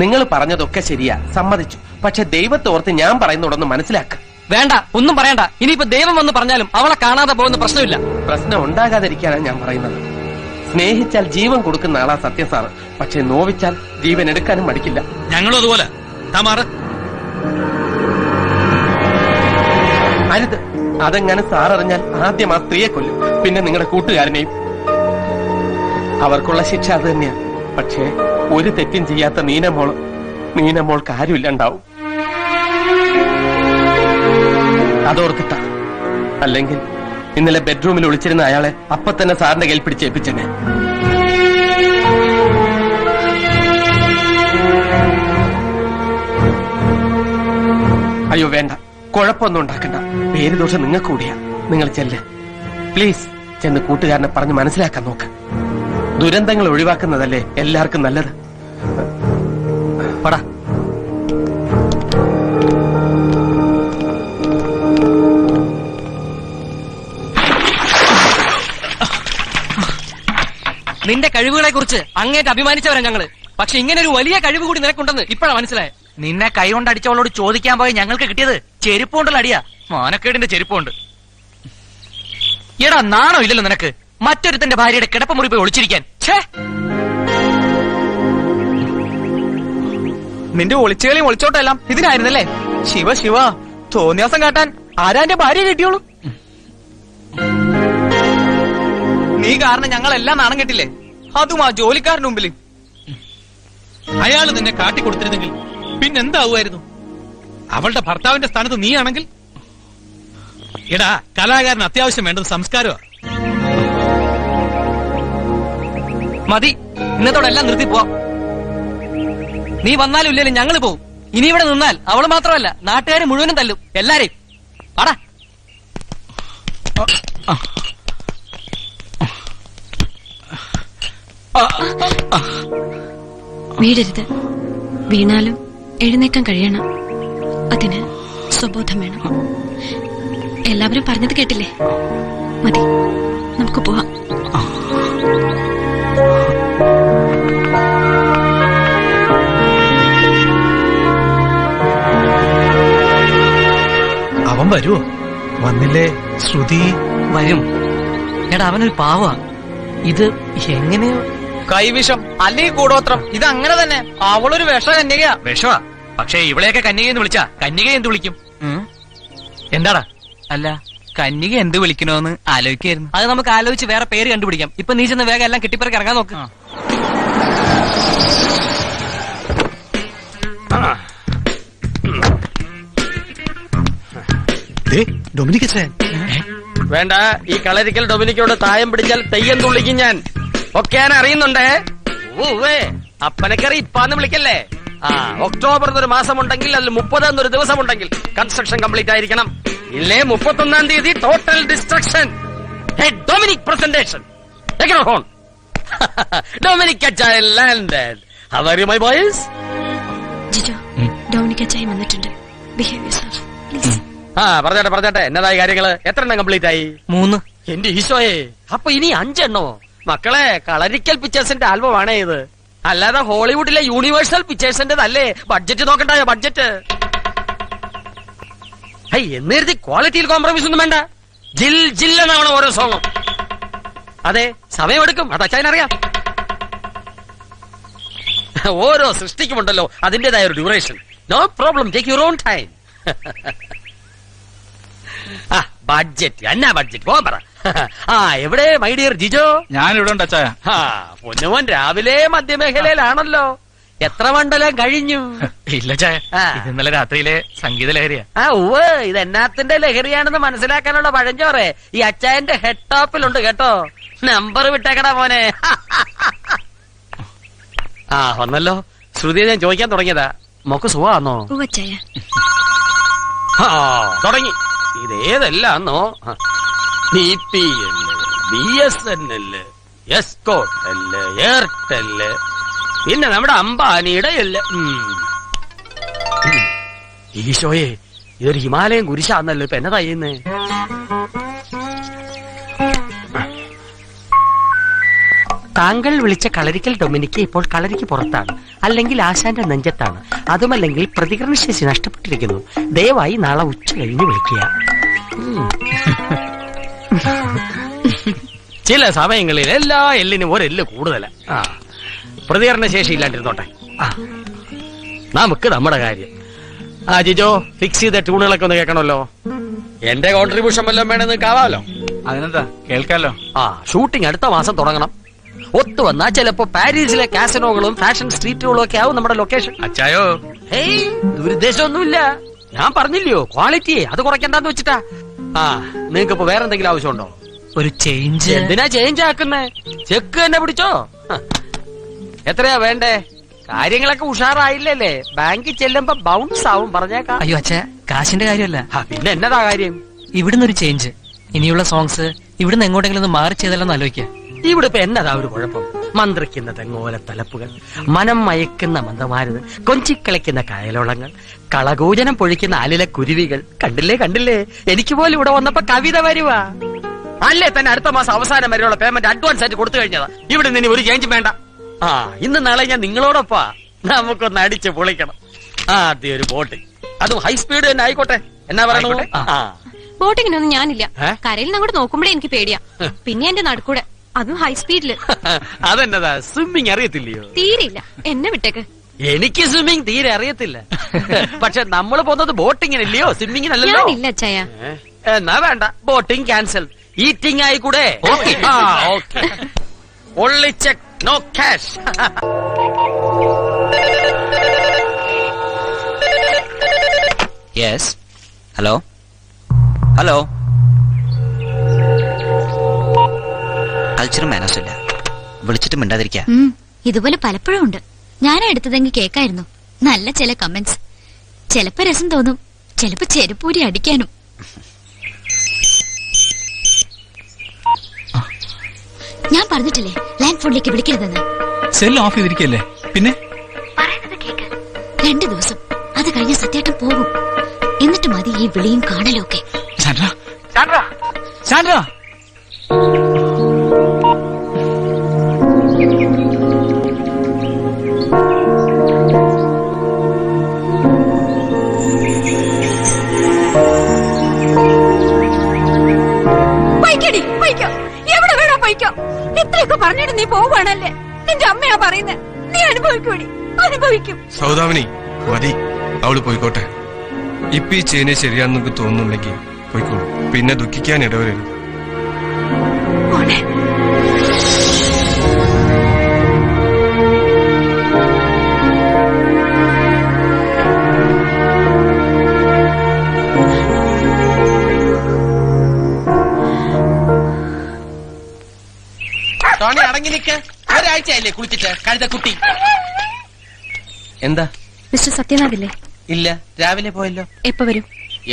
I: നിങ്ങൾ പറഞ്ഞതൊക്കെ ശരിയാ, സമ്മതിച്ചു. പക്ഷെ ദൈവത്തെ ഓർത്ത് ഞാൻ പറയുന്നോടൊന്ന് മനസ്സിലാക്കുക.
C: വേണ്ട, ഒന്നും പറയണ്ട. ഇനിയിപ്പോ ദൈവം വന്ന് പറഞ്ഞാലും അവളെ കാണാതെ പോകുന്ന പ്രശ്നമില്ല.
I: പ്രശ്നം ഉണ്ടാകാതിരിക്കാനാണ് ഞാൻ പറയുന്നത്. സ്നേഹിച്ചാൽ ജീവൻ കൊടുക്കുന്ന ആളാ സത്യം സാറ്. പക്ഷെ നോവിച്ചാൽ ജീവൻ എടുക്കാനും മടിക്കില്ല.
E: ഞങ്ങളും അതുപോലെ.
I: അരുത്, അതെങ്ങനെ സാർ അറിഞ്ഞാൽ ആദ്യം ആ സ്ത്രീയെ കൊല്ലും, പിന്നെ നിങ്ങളുടെ കൂട്ടുകാരനെയും. അവർക്കുള്ള ശിക്ഷ അത് തന്നെയാ. പക്ഷേ ഒരു തെറ്റും ചെയ്യാത്ത നീനമോൾക്ക് ആരുമില്ലണ്ടാവും. അതോർത്തിട്ടാ. അല്ലെങ്കിൽ ഇന്നലെ ബെഡ്റൂമിൽ ഒളിച്ചിരുന്ന അയാളെ അപ്പൊ തന്നെ സാറിന്റെ കയ്യിൽ പിടിച്ചേൽപ്പിച്ചെന്നെ. അയ്യോ വേണ്ട, കുഴപ്പമൊന്നും ഉണ്ടാക്കണ്ട. പേര് ദോഷം നിങ്ങൾക്ക് കൂടിയാ. നിങ്ങൾ ചെല്ല് പ്ലീസ്. ചെന്ന് കൂട്ടുകാരനെ പറഞ്ഞ് മനസ്സിലാക്കാൻ നോക്ക്. ദുരന്തങ്ങൾ ഒഴിവാക്കുന്നതല്ലേ എല്ലാവർക്കും നല്ലത്. പടാ.
C: നിന്റെ കഴിവുകളെ കുറിച്ച് അങ്ങേറ്റ് അഭിമാനിച്ചവരാ ഞങ്ങള്. പക്ഷെ ഇങ്ങനെ ഒരു വലിയ കഴിവ് കൂടി നിനക്കുണ്ടെന്ന് ഇപ്പഴാ മനസ്സിലായ.
D: നിന്നെ കൈ കൊണ്ട് അടിച്ചവളോട് ചോദിക്കാൻ പോയി ഞങ്ങൾക്ക് കിട്ടിയത് ചെരുപ്പുകൊണ്ടുള്ള അടിയാ. മാനക്കേടിന്റെ ചെരുപ്പുണ്ട്. എടാ നാണോ ഇല്ലല്ലോ നിനക്ക് മറ്റൊരുത്തന്റെ ഭാര്യയുടെ കിടപ്പമുറി പോയി ഒളിച്ചിരിക്കാൻ? നിന്റെ ഒളിച്ചുകളിയും ഒളിച്ചോട്ടെല്ലാം ഇതിനായിരുന്നല്ലേ? ശിവ ശിവ, തോന്നിയാസം കാട്ടാൻ ആരാ എന്റെ ഭാര്യ കിട്ടിയോളൂ? നീ കാരണം ഞങ്ങളെല്ലാം നാണം കെട്ടില്ലേ? അതും ആ ജോലിക്കാരന്റെ മുമ്പിൽ.
E: അയാൾ നിന്നെ കാട്ടിക്കൊടുത്തിരുന്നെങ്കിൽ പിന്നെന്താവുമായിരുന്നു? അവളുടെ ഭർത്താവിന്റെ സ്ഥാനത്ത് നീയാണെങ്കിൽ? എടാ, കലാകാരന് അത്യാവശ്യം വേണ്ടത് സംസ്കാരമാ.
C: മതി, ഇന്നത്തോടെ എല്ലാം നിർത്തി പോവാം. നീ വന്നാലും ഇല്ലേലും ഞങ്ങൾ പോവും. ഇനി ഇവിടെ നിന്നാൽ അവള് മാത്രമല്ല, നാട്ടുകാർ മുഴുവനും തല്ലും എല്ലാരെയും. ആടാ,
F: വീഴരുത്. വീണാലും എഴുന്നേക്കാൻ കഴിയണം. അതിന് സ്വബോധം വേണം. എല്ലാവരും പറഞ്ഞത് കേട്ടില്ലേ? മതി, നമുക്ക് പോവാം.
E: അവൻ വരുവോ? വന്നില്ലേ? ശ്രുതി
C: വരും. എടാ, അവനൊരു പാവാ. ഇത് എങ്ങനെയോ
D: കൈവിഷം അല്ലെങ്കിൽ കൂടോത്രം, ഇത് അങ്ങനെ തന്നെ. അവളൊരു വിഷ കന്യകയാ. വിഷമാ, പക്ഷെ ഇവളെയൊക്കെ കന്യകയെന്ന് വിളിച്ചാ കന്യക എന്ത് വിളിക്കും? എന്താടാ?
B: അല്ല, കന്യക എന്ത് വിളിക്കണോന്ന് ആലോചിക്കായിരുന്നു.
C: അത് നമുക്ക് ആലോചിച്ച് വേറെ പേര് കണ്ടുപിടിക്കാം. ഇപ്പൊ നീ ചെന്ന് വേഗം എല്ലാം കെട്ടിപ്പറക്കി ഇറങ്ങാൻ നോക്ക്.
E: ഡൊമിനിക്കച്ചൻ
I: വേണ്ട, ഈ കളരിക്കൽ ഡൊമിനിക്കോട് തായം പിടിച്ചാൽ തെയ്യം തുള്ളിക്കും ഞാൻ. ഒക്കെ ഞാൻ അറിയുന്നുണ്ടേ. ഓവേ, അപ്പനക്കറി ഇപ്പാന്ന് വിളിക്കല്ലേ. ഒക്ടോബർ എന്നൊരു മാസം ഉണ്ടെങ്കിൽ അതിൽ 30 എന്നൊരു ദിവസം ഉണ്ടെങ്കിൽ കൺസ്ട്രക്ഷൻ കംപ്ലീറ്റ് ആയിരിക്കണം. ഇല്ലേ 31-ാം തീയതി total destruction. Dominic presentation. Dominic അച്ചായൻ landed. How are you my boys?
F: Jijo, Dominic അച്ചായൻ വന്നിട്ടുണ്ട്. Behave yourself please.
I: പറഞ്ഞാട്ടെ എന്നതായി കാര്യങ്ങള്? എത്ര എണ്ണം കംപ്ലീറ്റ് ആയി?
C: 3.
I: എന്റെ ഈശോയെ, അപ്പൊ ഇനി 5 എണ്ണമോ? മക്കളെ, കളരിക്കൽ പിക്ചേഴ്സിന്റെ ആൽബം ആണേ ഇത്, അല്ലാതെ ഹോളിവുഡിലെ യൂണിവേഴ്സൽ പിക്ചേഴ്സിന്റെതല്ലേ. ബഡ്ജറ്റ് നോക്കണ്ടായോ? ബഡ്ജറ്റ് എന്നേരത്തി ക്വാളിറ്റിയിൽ കോംപ്രമൈസ് ഒന്നും വേണ്ട. ജിൽ ജില്ലെന്നാവണം ഓരോ സോങ്ങും. അതെ, സമയമെടുക്കും, അത് അച്ചായനറിയാം. ഓരോ സൃഷ്ടിക്കുമുണ്ടല്ലോ അതിന്റേതായ ഒരു duration. No problem, take your own time. Budget എന്നാ ബഡ്ജറ്റ്? പോകാൻ പറ. എവിടെ മൈ ഡിയർ ജിജോ?
G: ഞാനിവിടെ ഉണ്ട് അച്ചായ.
I: പൊന്നുമോൻ രാവിലെ മധ്യമേഖലയിലാണല്ലോ. എത്ര മണ്ഡലം കഴിഞ്ഞു?
D: ഇല്ല ചായ, ഇത് ഇന്നലെ രാത്രിയിലെ സംഗീത ലഹരിയാ.
I: ഇത് എന്നാത്തിന്റെ ലഹരിയാണെന്ന് മനസ്സിലാക്കാനുള്ള പഴഞ്ചോറെ ഈ അച്ചായന്റെ ഹെഡ് ടോപ്പിലുണ്ട് കേട്ടോ. നമ്പർ വിട്ടേക്കടാ മോനെ. വന്നല്ലോ. ശ്രുതിയെ ഞാൻ ചോദിക്കാൻ തുടങ്ങിയതാ, മോക്ക് സുഖമാണോ? തുടങ്ങി. ഇതേതല്ലാന്നോ? BSNL, എസ്കോട്ടൽ, എയർടെൽ, പിന്നെ നമ്മുടെ അംബാനിയുടെ ഈശോയെ, ഇതൊരു ഹിമാലയൻ കുരിശാന്നല്ലോ. ഇപ്പൊ എന്നതാ ചെയ്യുന്നേ? താങ്കൾ വിളിച്ച കളരിക്കൽ ഡൊമിനിക്ക് ഇപ്പോൾ കളരിക്ക് പുറത്താണ്, അല്ലെങ്കിൽ ആശാന്റെ നെഞ്ചത്താണ്. അതുമല്ലെങ്കിൽ പ്രതികരണശേഷി നഷ്ടപ്പെട്ടിരിക്കുന്നു. ദയവായി നാളെ ഉച്ച കഴിഞ്ഞ് വിളിക്കുക. ചില സമയങ്ങളിൽ എല്ലാ എല്ലിനും ഒരെല്ല് കൂടുതലാ. പ്രതികരണശേഷി ഇല്ലാണ്ടിരുന്നോട്ടെ. നമുക്ക് നമ്മുടെ കാര്യം. ജിജോ, ഫിക്സ് ചെയ്ത ട്യൂണുകളൊക്കെ ഒന്ന് കേൾക്കണമല്ലോ. എന്റെ കോൺട്രിബ്യൂഷൻ വല്ലതും വേണമെന്ന് കാവാലോ.
G: അതിനെന്താ, കേൾക്കാലോ.
I: ഷൂട്ടിംഗ് അടുത്ത മാസം തുടങ്ങണം. ഒത്തു വന്നാ ചിലപ്പോ പാരീസിലെ കാസിനോകളും ഫാഷൻ സ്ട്രീറ്റുകളും ഒക്കെ ആവും നമ്മുടെ ലൊക്കേഷൻ.
D: അച്ചായോ,
I: ദുരുദ്ദേശമൊന്നുമില്ല. ഞാൻ പറഞ്ഞില്ലയോ, ക്വാളിറ്റി അത് കുറയ്ക്കണ്ടെന്ന് വെച്ചിട്ടാ. നിങ്ങൾക്ക് ഇപ്പൊ വേറെ എന്തെങ്കിലും ആവശ്യമുണ്ടോ?
C: ഒരു ചേഞ്ച്.
I: എന്തിനാ ചേഞ്ച് ആക്കുന്നേ? ചെക്ക് തന്നെ പിടിച്ചോ. എത്രയാ വേണ്ടേ? കാര്യങ്ങളൊക്കെ ഉഷാറായില്ലല്ലേ? ബാങ്കിൽ ചെല്ലുമ്പോ ബൗൺസ് ആവും, പറഞ്ഞേക്കാം.
C: അയ്യോ അച്ഛാ, കാശിന്റെ കാര്യമല്ല.
I: പിന്നെ എന്നതാ കാര്യം?
C: ഇവിടുന്ന് ഒരു ചേഞ്ച്. ഇനിയുള്ള സോങ്സ് ഇവിടുന്ന് എങ്ങോട്ടെങ്കിലും ഒന്ന് മാറി ചെയ്തല്ലോ ആലോചിക്കാം.
I: ഇവിടെ ഇപ്പൊ എന്നതാ ഒരു കുഴപ്പം? മന്ത്രിക്കുന്ന തെങ്ങോല തലപ്പുകൾ, മനം മയക്കുന്ന മന്ദമാരുത്, കൊഞ്ചിക്കളിക്കുന്ന കായലോളങ്ങൾ, കളകൂജനം പൊഴിക്കുന്ന ആലിലെ കുരുവികൾ. കണ്ടില്ലേ? എനിക്ക് പോലും ഇവിടെ വന്നപ്പോ കവിത വരുവാ. അല്ലേ തന്നെ അടുത്ത മാസം അവസാനം വരെയുള്ള പേയ്മെന്റ് അഡ്വാൻസ് ആയിട്ട് കൊടുത്തു കഴിഞ്ഞതാ. ഇവിടെ നിന്ന് ഒരു ചേഞ്ചും വേണ്ട. ഇന്ന് നാളെ ഞാൻ നിങ്ങളോടൊപ്പാ. നമുക്കൊന്ന് അടിച്ച് പൊളിക്കണം. ആദ്യം ഒരു ബോട്ട്, അതും ഹൈ സ്പീഡ് തന്നെ ആയിക്കോട്ടെ. എന്നാ പറയണോ?
F: ബോട്ടിങ്ങിനൊന്നും ഞാനില്ല. കരയിൽ നിന്ന് അങ്ങോട്ട് നോക്കുമ്പോഴേ എനിക്ക് പേടിയാ. പിന്നെ എന്റെ നടുക്കൂടെ, അതും ഹൈ സ്പീഡില്.
I: അതെന്നതാ, സ്വിമ്മിങ് അറിയത്തില്ലയോ?
F: തീരെയില്ല, എന്നെ വിട്ടേക്ക്.
I: എനിക്ക് സ്വിമ്മിങ് തീരെ അറിയത്തില്ല. പക്ഷെ നമ്മൾ പോകുന്നത് ബോട്ടിങ്ങിനല്ലയോ, സ്വിമ്മിങ്ങിനല്ലല്ലോ.
F: ഇല്ല ചായ.
I: എന്നാ വേണ്ട, ബോട്ടിംഗ് ക്യാൻസൽ. ഈറ്റിംഗ് ആയിക്കൂടെ? Only check, no cash.
L: Yes. Hello hello. കൾച്ചറും മാനേഴ്സും ഇല്ല. വിളിച്ചിട്ട് മിണ്ടാതിരിക്കാ.
A: ഇതുപോലെ പലപ്പോഴും ഉണ്ട്. ഞാനാ എടുത്തതെങ്കിൽ കേക്കായിരുന്നു. നല്ല ചില കമന്റ്സ്. ചിലപ്പോ രസം തോന്നും, ചിലപ്പോ ചെരുപ്പൂരി അടിക്കാനും. ഞാൻ പറഞ്ഞിട്ടില്ലേ ലാൻഡ് ഫോണിലേക്ക് വിളിക്കരുതെന്ന്.
G: സെൽ ഓഫ് ചെയ്തിരിക്കല്ലേ, പിന്നെ
A: പറയുന്നത് കേക്ക്. 2 ദിവസം, അത് കഴിഞ്ഞ സത്യായിട്ടും പോകും. എന്നിട്ട് മതി ഈ വിളിയും കാണലും ഒക്കെ.
G: Sandra, Sandra, Sandra.
H: എവിടെ വേണോ പോയിക്കോ. ഇത്രയൊക്കെ പറഞ്ഞിട്ട് നീ പോവാണല്ലേ. നിന്റെ അമ്മയാ പറയുന്നത്. നീ അനുഭവിക്കൂടി, അനുഭവിക്കും.
M: സൗദാമിനി മതി, അവള് പോയിക്കോട്ടെ. ഇപ്പൊ ഈ ചെയ്യുന്നത് ശരിയാണെന്നൊക്കെ തോന്നുന്നുണ്ടെങ്കിൽ പോയിക്കോളൂ. പിന്നെ ദുഃഖിക്കാൻ ഇടവരുന്നു.
I: ടോണി അടങ്ങി നിൽക്ക്. ഒരാഴ്ചയല്ലേ കുളിച്ചിട്ട് കഴുതക്കുട്ടി. എന്താ
F: മിസ്റ്റർ സത്യനാഥില്ലേ?
I: ഇല്ല, രാവിലെ പോയല്ലോ.
F: എപ്പോ വരും?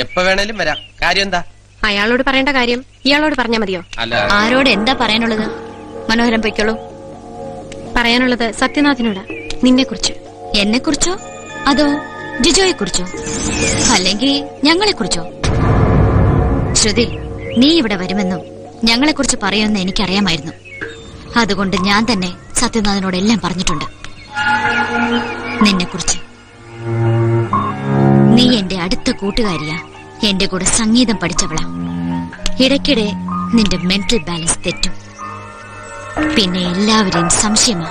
I: എപ്പോ വേണേലും വരാം. കാര്യം എന്താ?
F: അയാളോട് പറയേണ്ട കാര്യം ഇയാളോട് പറഞ്ഞാ മതിയോ?
I: അല്ല,
A: ആരോട് എന്താ പറയാനുള്ളത്? മനോഹരം പൊയ്ക്കോളൂ.
F: പറയാനുള്ളത് സത്യനാഥിനോടാ, നിന്നെ കുറിച്ച്.
A: എന്നെ കുറിച്ചോ അതോ ജിജോയെ കുറിച്ചോ അല്ലെങ്കിൽ ഞങ്ങളെ കുറിച്ചോ? ശ്രുതി, നീ ഇവിടെ വരുമെന്നും ഞങ്ങളെ കുറിച്ച് പറയുമെന്ന് എനിക്കറിയാമായിരുന്നു. അതുകൊണ്ട് ഞാൻ തന്നെ സത്യനാഥനോട് എല്ലാം പറഞ്ഞിട്ടുണ്ട്. നിന്നെ കുറിച്ച്. നീ എന്റെ അടുത്ത കൂട്ടുകാരിയാ. എന്റെ കൂടെ സംഗീതം പഠിച്ചവളാ. ഇടയ്ക്കിടെ നിന്റെ മെന്റൽ ബാലൻസ് തെറ്റും. പിന്നെ എല്ലാവരെയും സംശയമാ,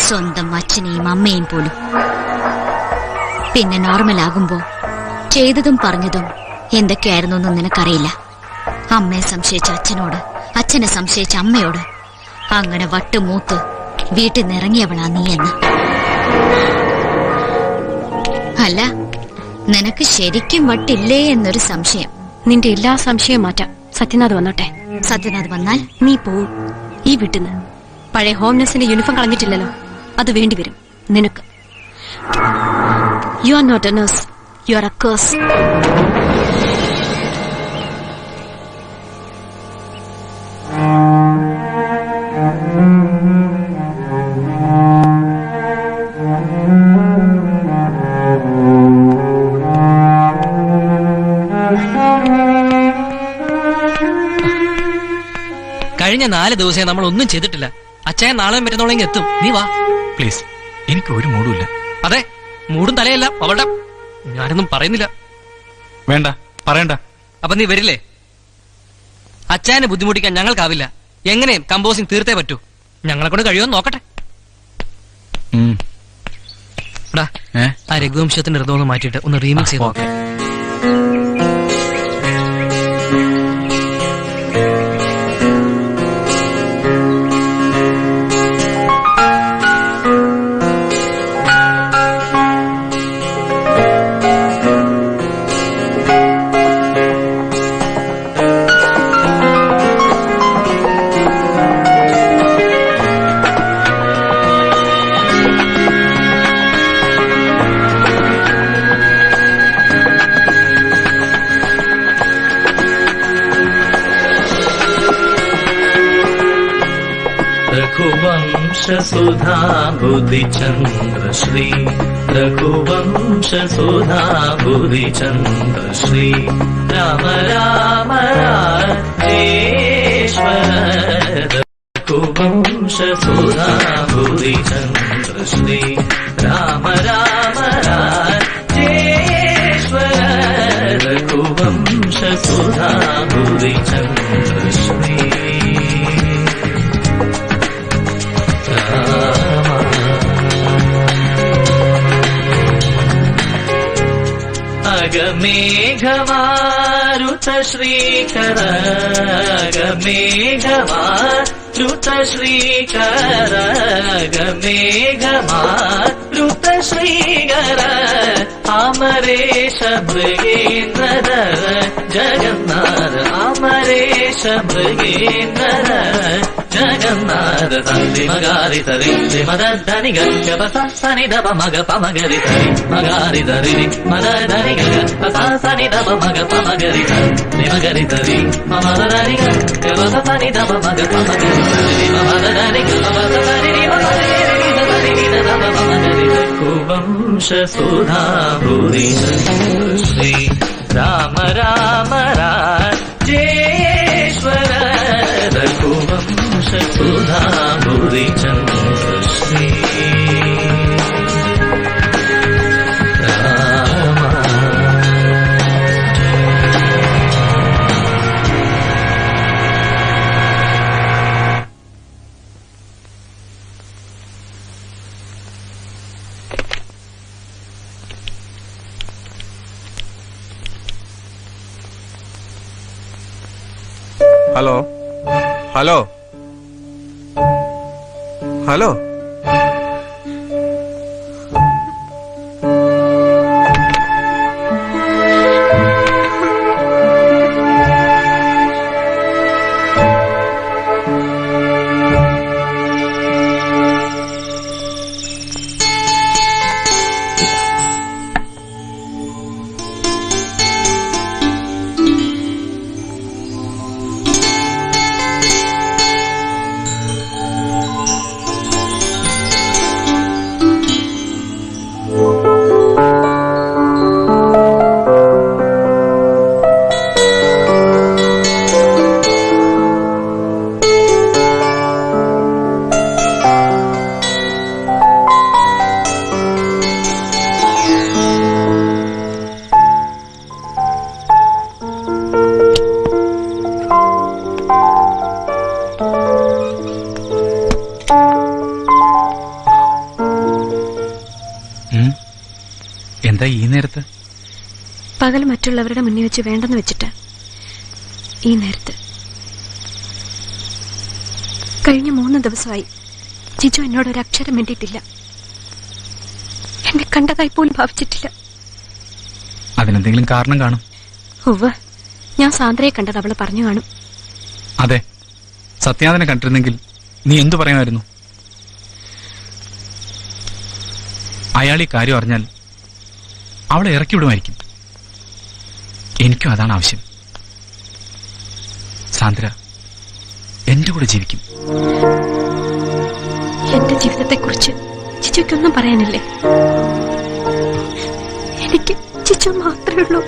A: സ്വന്തം അച്ഛനെയും അമ്മയും പോലും. പിന്നെ നോർമൽ ആകുമ്പോ ചെയ്തതും പറഞ്ഞതും എന്തൊക്കെയായിരുന്നു എന്ന് നിനക്കറിയില്ല. അമ്മയെ സംശയിച്ച അച്ഛനോട്, അച്ഛനെ സംശയിച്ച അമ്മയോട്, അങ്ങനെ വട്ടുമൂത്ത് വീട്ടിൽ നിന്നിറങ്ങിയവളാ നീ എന്ന്. അല്ല, നിനക്ക് ശരിക്കും വട്ടില്ലേ എന്നൊരു സംശയം.
F: നിന്റെ എല്ലാ സംശയവും മാറ്റാം. സത്യനാഥ് വന്നോട്ടെ.
A: സത്യനാഥ് വന്നാൽ
F: നീ പോവും ഈ വീട്ടിന്ന്. പഴയ ഹോംനെസിന്റെ യൂണിഫോം കളഞ്ഞിട്ടില്ലല്ലോ, അത് വേണ്ടിവരും നിനക്ക്. You are not a nurse, you are a curse.
C: കഴിഞ്ഞ 4 ദിവസം നമ്മൾ ഒന്നും ചെയ്തിട്ടില്ല. അച്ഛൻ നാളെ മറ്റന്നോളെങ്കിൽ എത്തും. നീ വാ
G: പ്ലീസ്. എനിക്ക് ഒരു മൂടുമില്ല.
C: അതെ, മൂടും തലയല്ല അവളുടെ. ഞാനൊന്നും പറയുന്നില്ല.
G: വേണ്ട, പറയണ്ട.
C: അപ്പൊ നീ വരില്ലേ? അച്ഛനെ ബുദ്ധിമുട്ടിക്കാൻ ഞങ്ങൾക്കാവില്ല. എങ്ങനെയും കമ്പോസിംഗ് തീർത്തേ പറ്റൂ. ഞങ്ങളെ കൊണ്ട് കഴിയുമെന്ന് നോക്കട്ടെ. ആ രഘുവംശത്തിന്റെ ഋതുവൊന്ന് മാറ്റിയിട്ട് ഒന്ന് റീമിക്സ് ചെയ്ത് നോക്കാം.
J: सुधा बुद्धिचंद्र श्री रघुवंश सुधा बुद्धिचंद्र श्री राम राम राजेश्वर रघुवंश सुधा बुद्धिचंद्र श्री राम राम राजेश्वर रघुवंश सुधा बुद्धिचंद्र श्री मेघमारुत श्रीकर मेघमारुत श्रीकर मेघमारुत श्रीकर आम അമരേശ മൃഗേന്ദ്ര ജഗന്നാഥ അമരേശ മൃഗേന്ദ്ര ജഗന്നാഥ തന്തി മകാരി തരി മദനി ഗനി ദപ മഗ പമഗരി തരി മകാരി തരി മദനി ഗനി ദപ മഗ പമഗരി തരി മഗരി തരി മമദനി ഗനി ദപ മഗ പമഗരി തരി മമദനി കുവംശ സുധാഭൂരി ശ്രീ രാമ രാമ രാജേശ്വര കുവംശ സുധാഭൂരി ചന്ദ്രശ്രീ
M: ഹലോ ഹലോ ഹലോ
G: എന്താ ഈ നേരത്ത്?
F: പകൽ മറ്റുള്ളവരുടെ മുന്നിൽ വെച്ച് വേണ്ടെന്ന് വെച്ചിട്ട് ഈ നേരത്ത്. കഴിഞ്ഞ 3 ദിവസമായി ജിജു എന്നോട് ഒരു അക്ഷരം വേണ്ടിയിട്ടില്ല. എന്നെ കണ്ടതായി പോലും ഭാവിച്ചിട്ടില്ല.
G: അതിനെന്തെങ്കിലും കാരണം കാണും.
F: ഉവ്വ്, ഞാൻ സാന്ദ്രയെ കണ്ടത് അവള് പറഞ്ഞു കാണും.
G: അതെ, സത്യാതനെ കണ്ടിരുന്നെങ്കിൽ നീ എന്തു പറയുമായിരുന്നു? അയാൾ ഈ കാര്യം അറിഞ്ഞാൽ അവളെ ഇറക്കി വിടുമായിരിക്കും. എനിക്കും അതാണ് ആവശ്യം. സാന്ദ്ര എന്റെ കൂടെ ജീവിക്കും.
F: എന്റെ ജീവിതത്തെക്കുറിച്ച് ജിജുക്കൊന്നും പറയാനില്ലേ? എനിക്ക് ജിജു മാത്രമേ ഉള്ളൂ.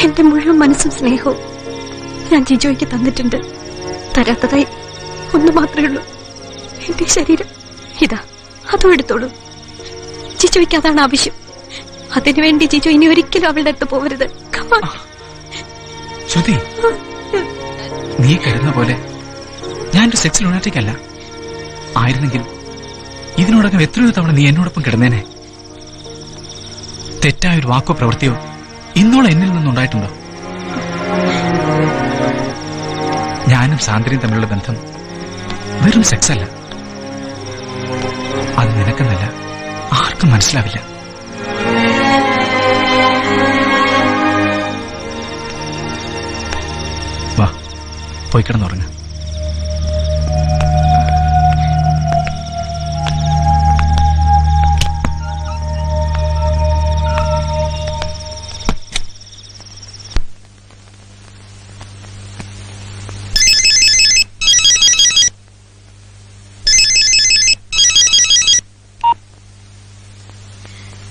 F: എന്റെ മുഴുവൻ മനസ്സും സ്നേഹവും ഞാൻ ജിജോയ്ക്ക് തന്നിട്ടുണ്ട്. തരാത്തതായി ഒന്ന് മാത്രമേ ഉള്ളൂ, എന്റെ ശരീരം. ഇതാ, അതും എടുത്തോളൂ. ജിജോയ്ക്ക് അതാണ് ആവശ്യം. അതിനുവേണ്ടി ജിജോ ഇനി ഒരിക്കലും അവളുടെ അടുത്ത് പോകരുത്.
G: ശ്രുതി, നീ കരുതുന്ന പോലെ ഞാനൊരു സെക്സ് ലൂണാറ്റിക്കല്ല. ആയിരുന്നെങ്കിൽ ഇതിനോടകം എത്രയോ തവണ നീ എന്നോടൊപ്പം കിടന്നേനെ. തെറ്റായൊരു വാക്കോ പ്രവൃത്തിയോ ഇന്നോളം എന്നിൽ നിന്നുണ്ടായിട്ടുണ്ടോ? ഞാനും സാന്ദ്രയും തമ്മിലുള്ള ബന്ധം വെറും സെക്സ് അല്ല. അത് നിനക്കെന്നല്ല, ആർക്കും മനസ്സിലാവില്ല. വാ, പോയി കിടന്നുറങ്ങ.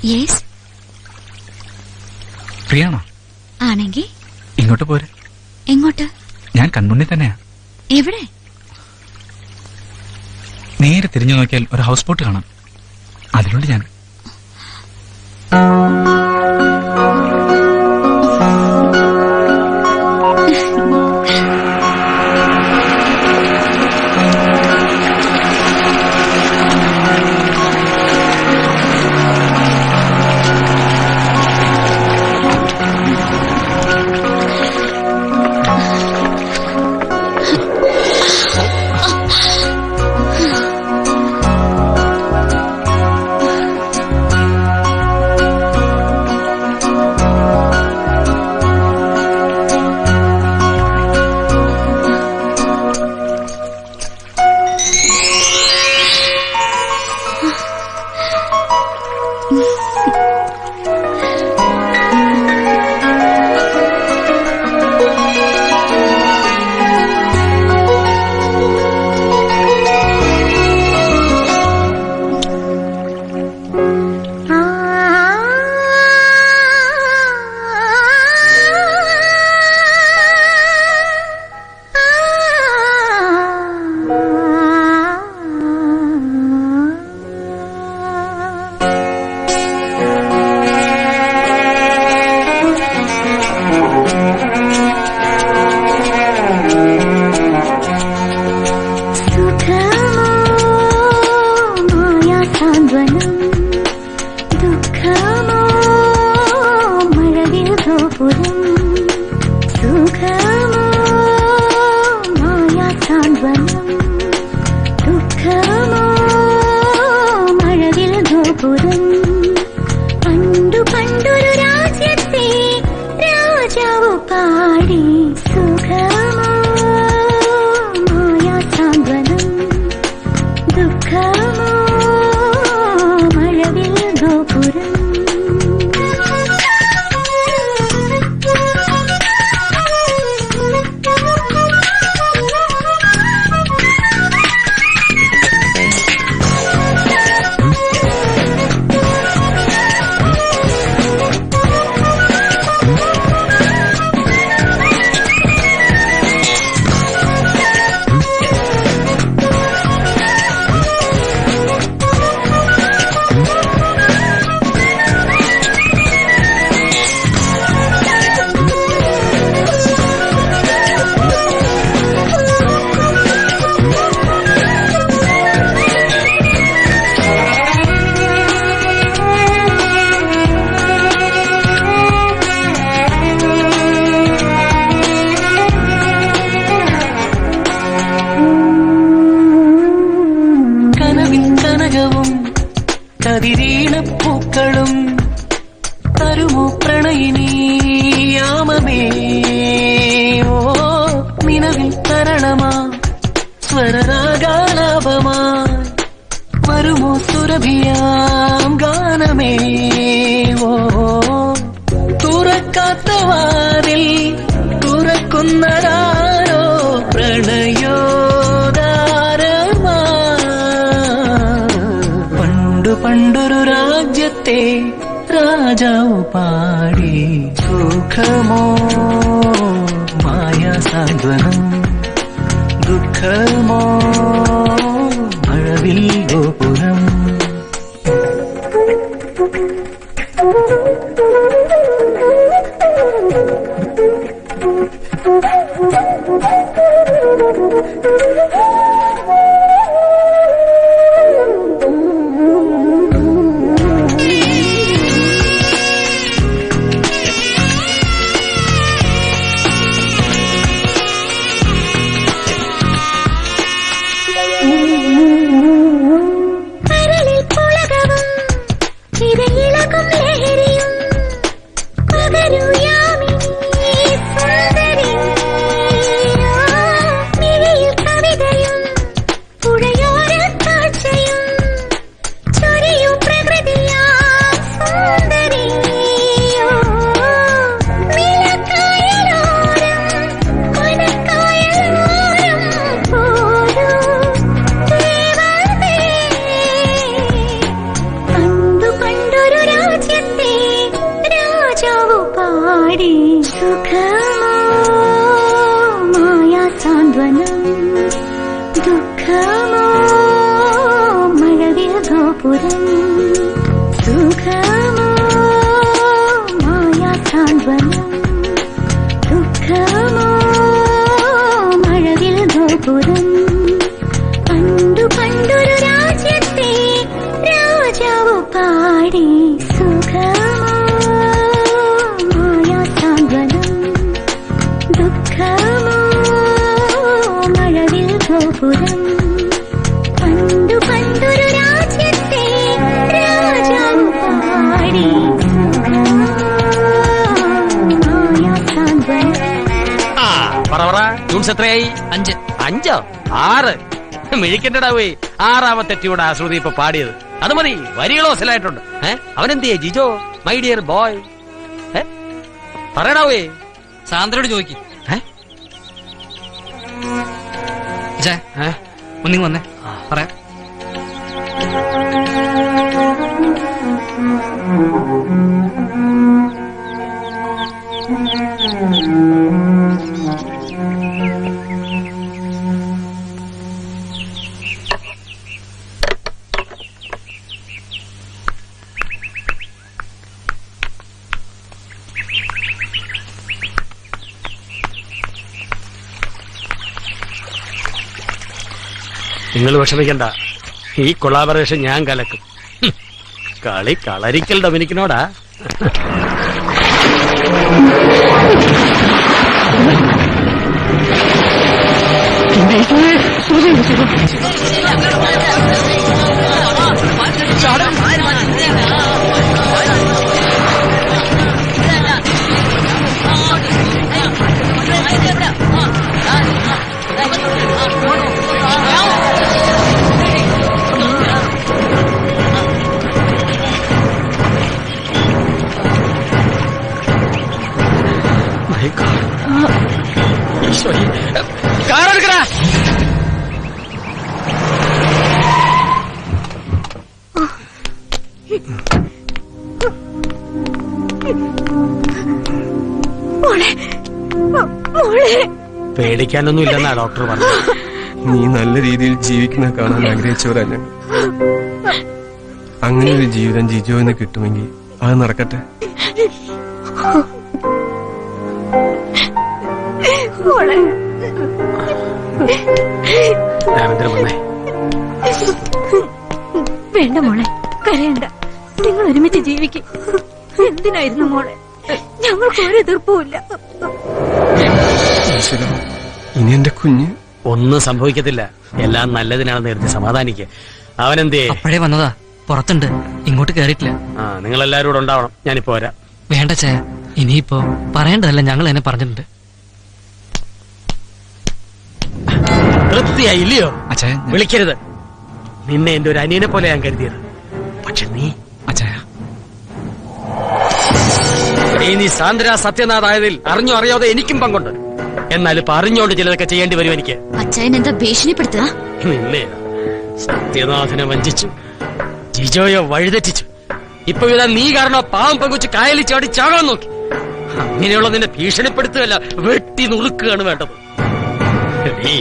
A: യെസ്,
G: ഫ്രീയാണോ?
A: ആണെങ്കി
G: ഇങ്ങോട്ട് പോരെ.
A: എങ്ങോട്ട്?
G: ഞാൻ കൺമുന്നിൽ തന്നെയാ.
A: എവിടെ?
G: നേരെ തിരിഞ്ഞു നോക്കിയാൽ ഒരു ഹൗസ് ബോട്ട് കാണാം. അതിലുണ്ട് ഞാൻ.
K: ഗോപുരം പണ്ടു പണ്ടൊരു രാജ്യത്തെ രാജാവു പാടി സുഖമോ മായാസാന്ത്വനം ദുഃഖമോ മഴവിൽ ഗോപുരം
J: കതിരീണപ്പൂക്കളും തരുമോ പ്രണയിനിയാമമേ ഓ നിലവിൽ തരണമാ സ്വരരാഗാലാപമാ വരുമോ സുരഭിയാം ഗാനമേ ഓ തുറക്കാത്ത വാതിൽ തുറക്കുന്നതാരോ പ്രണയോദാരമാ പണ്ടൊരു രാജ്യത്തെ രാജാവു പാടി സുഖമോ മായാസാന്ത്വനം ദുഃഖമോ മഴവിൽ ഗോപുരം ദുഃഖമോ മഴവിൽ ഗോപുരം സുഖമോ മായാസാന്ത്വനം ദുഃഖമോ മഴവിൽ ഗോപുരം പണ്ടു പണ്ടൊരു രാജ്യത്തെ രാജാവു പാടി സുഖമോ മായാസാന്ത്വനം ദുഃഖമോ മഴവിൽ ഗോപുരം പണ്ടു പണ്ടൊരു രാജ്യത്തെ രാജാവു പാടി
D: ട്യൂൺസ് എത്രയായി? 5. 5 6 മിഴിക്കണ്ടടാവേ. 6ാമത്തെ ട്യൂണാ ശ്രുതി ഇപ്പൊ പാടിയത്. അത് മതി, വരികളോ അസലായിട്ടുണ്ട്. അവനെന്തിയെ ജിജോ മൈ ഡിയർ ബോയ്? പറയടാവേ.
C: സാന്ദ്രയോട് ചോദിക്കും. ഒന്നിങ്ങ് വന്നേ പറയാം.
D: നിങ്ങൾ വിഷമിക്കണ്ട, ഈ കൊളാബറേഷൻ ഞാൻ കലക്കും. കളി കളരിക്കൽ ഡൊമിനിക്കിനോടാ. പേടിക്കാനൊന്നും ഇല്ലെന്നാ ഡോക്ടർ പറഞ്ഞു.
M: നീ നല്ല രീതിയിൽ ജീവിക്കുന്ന കാണാൻ ആഗ്രഹിച്ചവരാ ഞങ്ങൾ. അങ്ങനെ ഒരു ജീവിതം ജിജോന്ന് കിട്ടുമെങ്കിൽ അത് നടക്കട്ടെ.
D: രാമേന്ദ്രൻ വന്നേ.
F: വേണ്ട മോളെ, കരയണ്ട. നിങ്ങൾ ഒരുമിച്ച് ജീവിക്കും. എന്തിനായിരുന്നു മോളെ? ഞങ്ങൾക്ക് ഒരു എതിർപ്പുമില്ല.
M: ഈശ്വരാ, ഇനി എന്റെ കുഞ്ഞ്
D: ഒന്നും സംഭവിക്കത്തില്ല. എല്ലാം നല്ലതിനാണെന്ന് കരുതി സമാധാനിക്കുക. അവനെന്തേ?
C: അപ്പോഴേ വന്നതാ, പുറത്തുണ്ട്, ഇങ്ങോട്ട് കേറിയിട്ടില്ല.
D: ആ, നിങ്ങൾ എല്ലാവരും കൂടെ ഉണ്ടാവണം. ഞാനിപ്പോ വരാം.
C: വേണ്ട ചേ, ഇനിയിപ്പോ പറയേണ്ടതല്ല, ഞങ്ങൾ എന്നെ പറഞ്ഞിട്ടുണ്ട്.
D: തൃപ്തിയായി ഇല്ലയോ?
G: അച്ഛാ,
D: വിളിക്കരുത്. നിന്നെ എന്റെ ഒരു അനിയനെ പോലെ ഞാൻ കരുതിയത്. പക്ഷെ
G: അച്ഛാ,
D: നീ സാന്ദ്ര സത്യനാഥ് ആയതിൽ അറിഞ്ഞോ അറിയാതെ എനിക്കും പങ്കുണ്ട്. എന്നാൽ ഇപ്പൊ അറിഞ്ഞോണ്ട് ചിലതൊക്കെ ചെയ്യേണ്ടി വരും എനിക്ക്.
A: അച്ഛൻ എന്താ ഭീഷണിപ്പെടുത്തുക?
D: നിന്നെ സത്യനാഥനെ വഞ്ചിച്ചു, ജിജോയെ വഴിതെറ്റിച്ചു. ഇപ്പൊ ഇതാ നീ കാരണം പാവം പങ്കുവച്ച് കായലിൽ ചാടി ചാകാൻ നോക്കി. അങ്ങനെയുള്ള നിന്നെ ഭീഷണിപ്പെടുത്തുകയല്ല, വെട്ടി നുറുക്കുകയാണ് വേണ്ടത്. എടീ,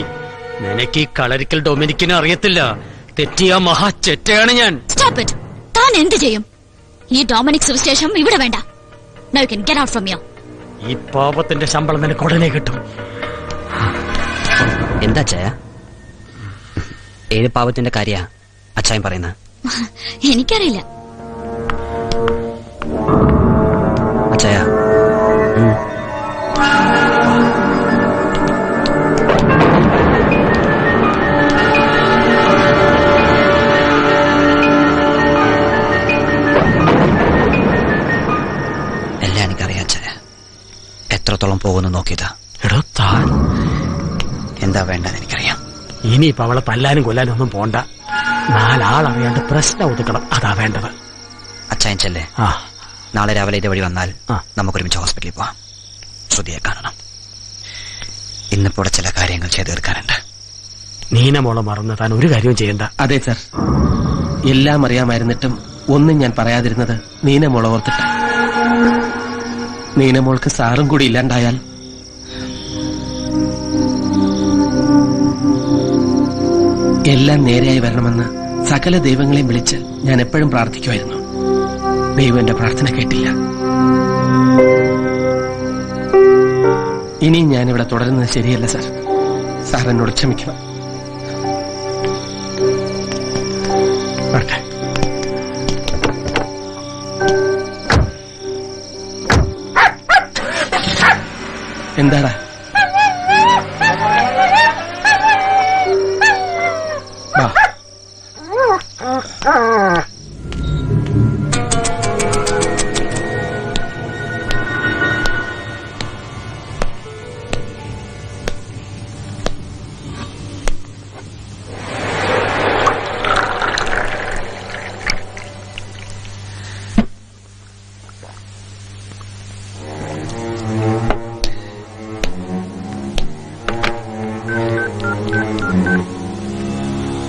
D: നിനക്ക് ഈ കളരിക്കൽ ഡൊമിനിക്കിനെ അറിയത്തില്ല. തെറ്റിയ മഹാ ചെറ്റയാണ് ഞാൻ.
A: Stop it. താൻ എന്ത് ചെയ്യും? ഈ ഡൊമിനിക് സുവിശേഷം ഇവിടെ വേണ്ട. Now you can get out from here.
D: ഈ പാപത്തിന്റെ ശമ്പളം നിനക്ക് ഉടനെ കിട്ടും.
L: എന്താ അച്ചായ? ഏത് പാവത്തിന്റെ കാര്യ അച്ചായൻ പറയുന്നത്?
A: എനിക്കറിയില്ല.
L: അച്ചായ, എല്ലാം എനിക്കറിയാം അച്ചായ. എത്രത്തോളം പോകുന്നു നോക്കിയതാ.
D: എടോ താൻ
L: എന്താ വേണ്ടെന്ന് എനിക്കറിയാം.
D: ഇനിയിപ്പൊ അവളെ തല്ലാനും കൊല്ലാനും ഒന്നും പോണ്ട. നാലാളറിയാണ്ട് പ്രശ്നം ഒതുക്കണം, അതാ വേണ്ടത്.
L: അച്ചായൻ ചെല്ലേ,
D: ആ,
L: നാളെ രാവിലെ ഇതുവഴി വന്നാൽ
D: ആ.
L: നമുക്കൊരുമിച്ച് ഹോസ്പിറ്റലിൽ പോവാം. ശ്രുതിയെ കാണണം. ഇന്നിപ്പോൾ ചില കാര്യങ്ങൾ ചെയ്തു തീർക്കാനുണ്ട്.
D: നീനമോളെ മറന്ന് താൻ ഒരു കാര്യവും ചെയ്യണ്ട.
I: അതെ സർ, എല്ലാം അറിയാമായിരുന്നിട്ടും ഒന്നും ഞാൻ പറയാതിരുന്നത് നീനമോളെ ഓർത്തിട്ട. നീനമോൾക്ക് സാറും കൂടി ഇല്ലാണ്ടായാൽ എല്ലാം നേരെയായി വരണമെന്ന് സകല ദൈവങ്ങളെയും വിളിച്ച് ഞാൻ എപ്പോഴും പ്രാർത്ഥിക്കുമായിരുന്നു. ദൈവം എന്റെ പ്രാർത്ഥന കേട്ടില്ല. ഇനിയും ഞാനിവിടെ തുടരുന്നത് ശരിയല്ല സർ. സാർ എന്നോട് ക്ഷമിക്കണം. വരട്ടെ. എന്താടാ? വാ.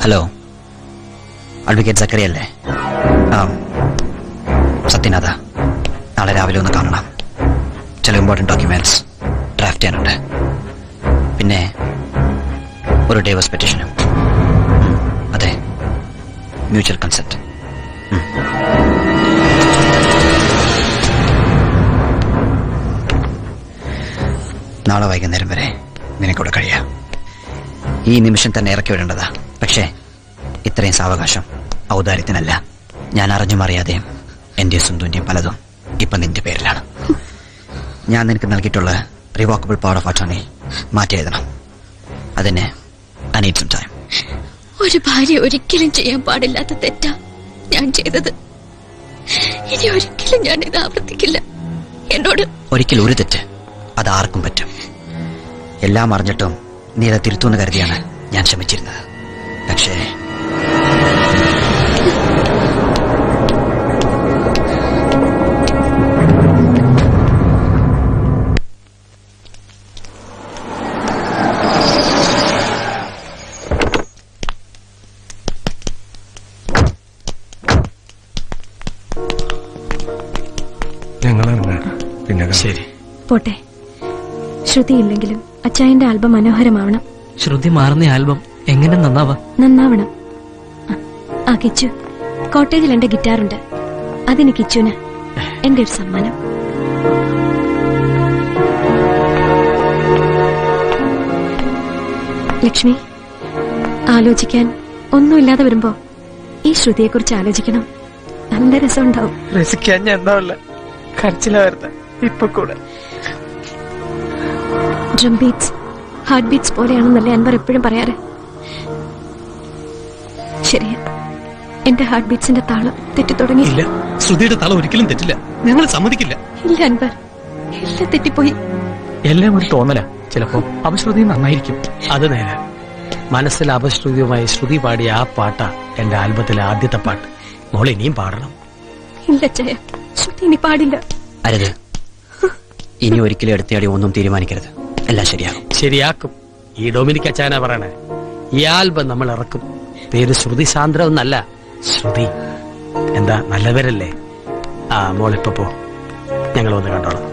L: ഹലോ, അഡ്വക്കേറ്റ് സക്കറി അല്ലേ? ആ, സത്യനാഥ, നാളെ രാവിലെ ഒന്ന് കാണണം. ചില ഇമ്പോർട്ടൻറ്റ് ഡോക്യുമെന്റ്സ് ഡ്രാഫ്റ്റ് ചെയ്യാനുണ്ട്. പിന്നെ ഒരു ഡൈവേഴ്സ് പെറ്റീഷനും. അതെ, മ്യൂച്വൽ കൺസെപ്റ്റ്. നാളെ വൈകുന്നേരം വരെ നിനക്കൂടെ കഴിയാം. ഈ നിമിഷം തന്നെ ഇറക്കി വിടേണ്ടതാ. പക്ഷേ ഇത്രയും സാവകാശം ഔദാര്യത്തിനല്ല. ഞാൻ അറിഞ്ഞും അറിയാതെയും എന്റെയും സുന്ദുവിന്റെയും പലതും ഇപ്പൊ നിന്റെ പേരിലാണ്. ഞാൻ നിനക്ക് നൽകിയിട്ടുള്ള റിവോക്കബിൾ പവർ ഓഫ് അറ്റോർണി മാറ്റി എഴുതണം. അതിന് ഐ നീഡ് സം ടൈം.
A: ഒരു ഭാര്യ ഒരിക്കലും ചെയ്യാൻ പാടില്ലാത്ത തെറ്റാ ഞാൻ ചെയ്തത്. ഇനി ഒരിക്കലും ഞാൻ ഇത് ആവർത്തിക്കില്ല. എന്നോട്
L: ഒരിക്കൽ ഒരു തെറ്റ് അത് ആർക്കും പറ്റും. എല്ലാം അറിഞ്ഞിട്ടും നീ അത് തിരുത്തുമെന്ന് കരുതിയാണ് ഞാൻ ശ്രമിച്ചിരുന്നത്. പക്ഷേ
M: ഞങ്ങളറിഞ്ഞ പിന്നെ
D: ശരി,
F: പോട്ടെ. ശ്രുതി ഇല്ലെങ്കിലും അച്ചായന്റെ ആൽബം മനോഹരമാവണം.
C: ശ്രുതി മാറുന്ന ആൽബം എങ്ങനെ നന്നാവാ?
F: നന്നാവണം. ആ കിച്ചു, കോട്ടേജിൽ എന്റെ ഗിറ്റാറുണ്ട്. അതിന് കിച്ചുന് എന്റെ ഒരു സമ്മാനം. ലക്ഷ്മി, ആലോചിക്കാൻ ഒന്നുമില്ലാതെ വരുമ്പോ ഈ ശ്രുതിയെക്കുറിച്ച് ആലോചിക്കണം. നല്ല രസമുണ്ടാവും.
N: രസിക്കാൻ ഞാൻ എന്താ കരച്ചില വരുന്ന ഇപ്പൊ കൂടെ.
F: ഡ്രം ബീറ്റ്സ് ഹാർട്ട് ബീറ്റ്സ് പോലെയാണെന്നല്ലേ അൻവർ എപ്പോഴും പറയാറ്. ശരിയാ, എന്റെ ഹാർട്ട് ബീറ്റ്സിന്റെ താളം തെറ്റിത്തുടങ്ങി.
E: ഇല്ല, ശ്രുതിയുടെ താളം ഒരിക്കലും തെറ്റില്ല. ഞങ്ങൾ സമ്മതിക്കില്ല.
F: ഇല്ല അൻവർ, എല്ലാം തെറ്റിപ്പോയി.
D: എല്ലാം ഒരു തോന്നല. ചിലപ്പോ അപശ്രുതി നന്നായിരിക്കും. അത് നേരെ. മനസ്സിൽ അപശ്രുതിയുമായി ശ്രുതി പാടിയ ആ പാട്ടാ എന്റെ ആൽബത്തിലെ ആദ്യത്തെ പാട്ട്. മോൾ ഇനിയും പാടണം.
F: ഇല്ല ചയ, ശ്രുതി ഇനി പാടില്ല.
L: അരുത്, ഇനി ഒരിക്കലും എടുത്തയാടി ഒന്നും തീരുമാനിക്കരുത്. എല്ലാം ശരിയാകും.
D: ശരിയാക്കും. ഈ ഡൊമിനിക് അച്ചാനാ പറയണേ. ഈ ആൽബം നമ്മൾ ഇറക്കും. പേര് ശ്രുതി സാന്ദ്ര ഒന്നല്ല, ശ്രുതി. എന്താ, നല്ല പേരല്ലേ? ആ മോളിപ്പോ പോ, ഞങ്ങൾ വന്ന് കണ്ടോളാം.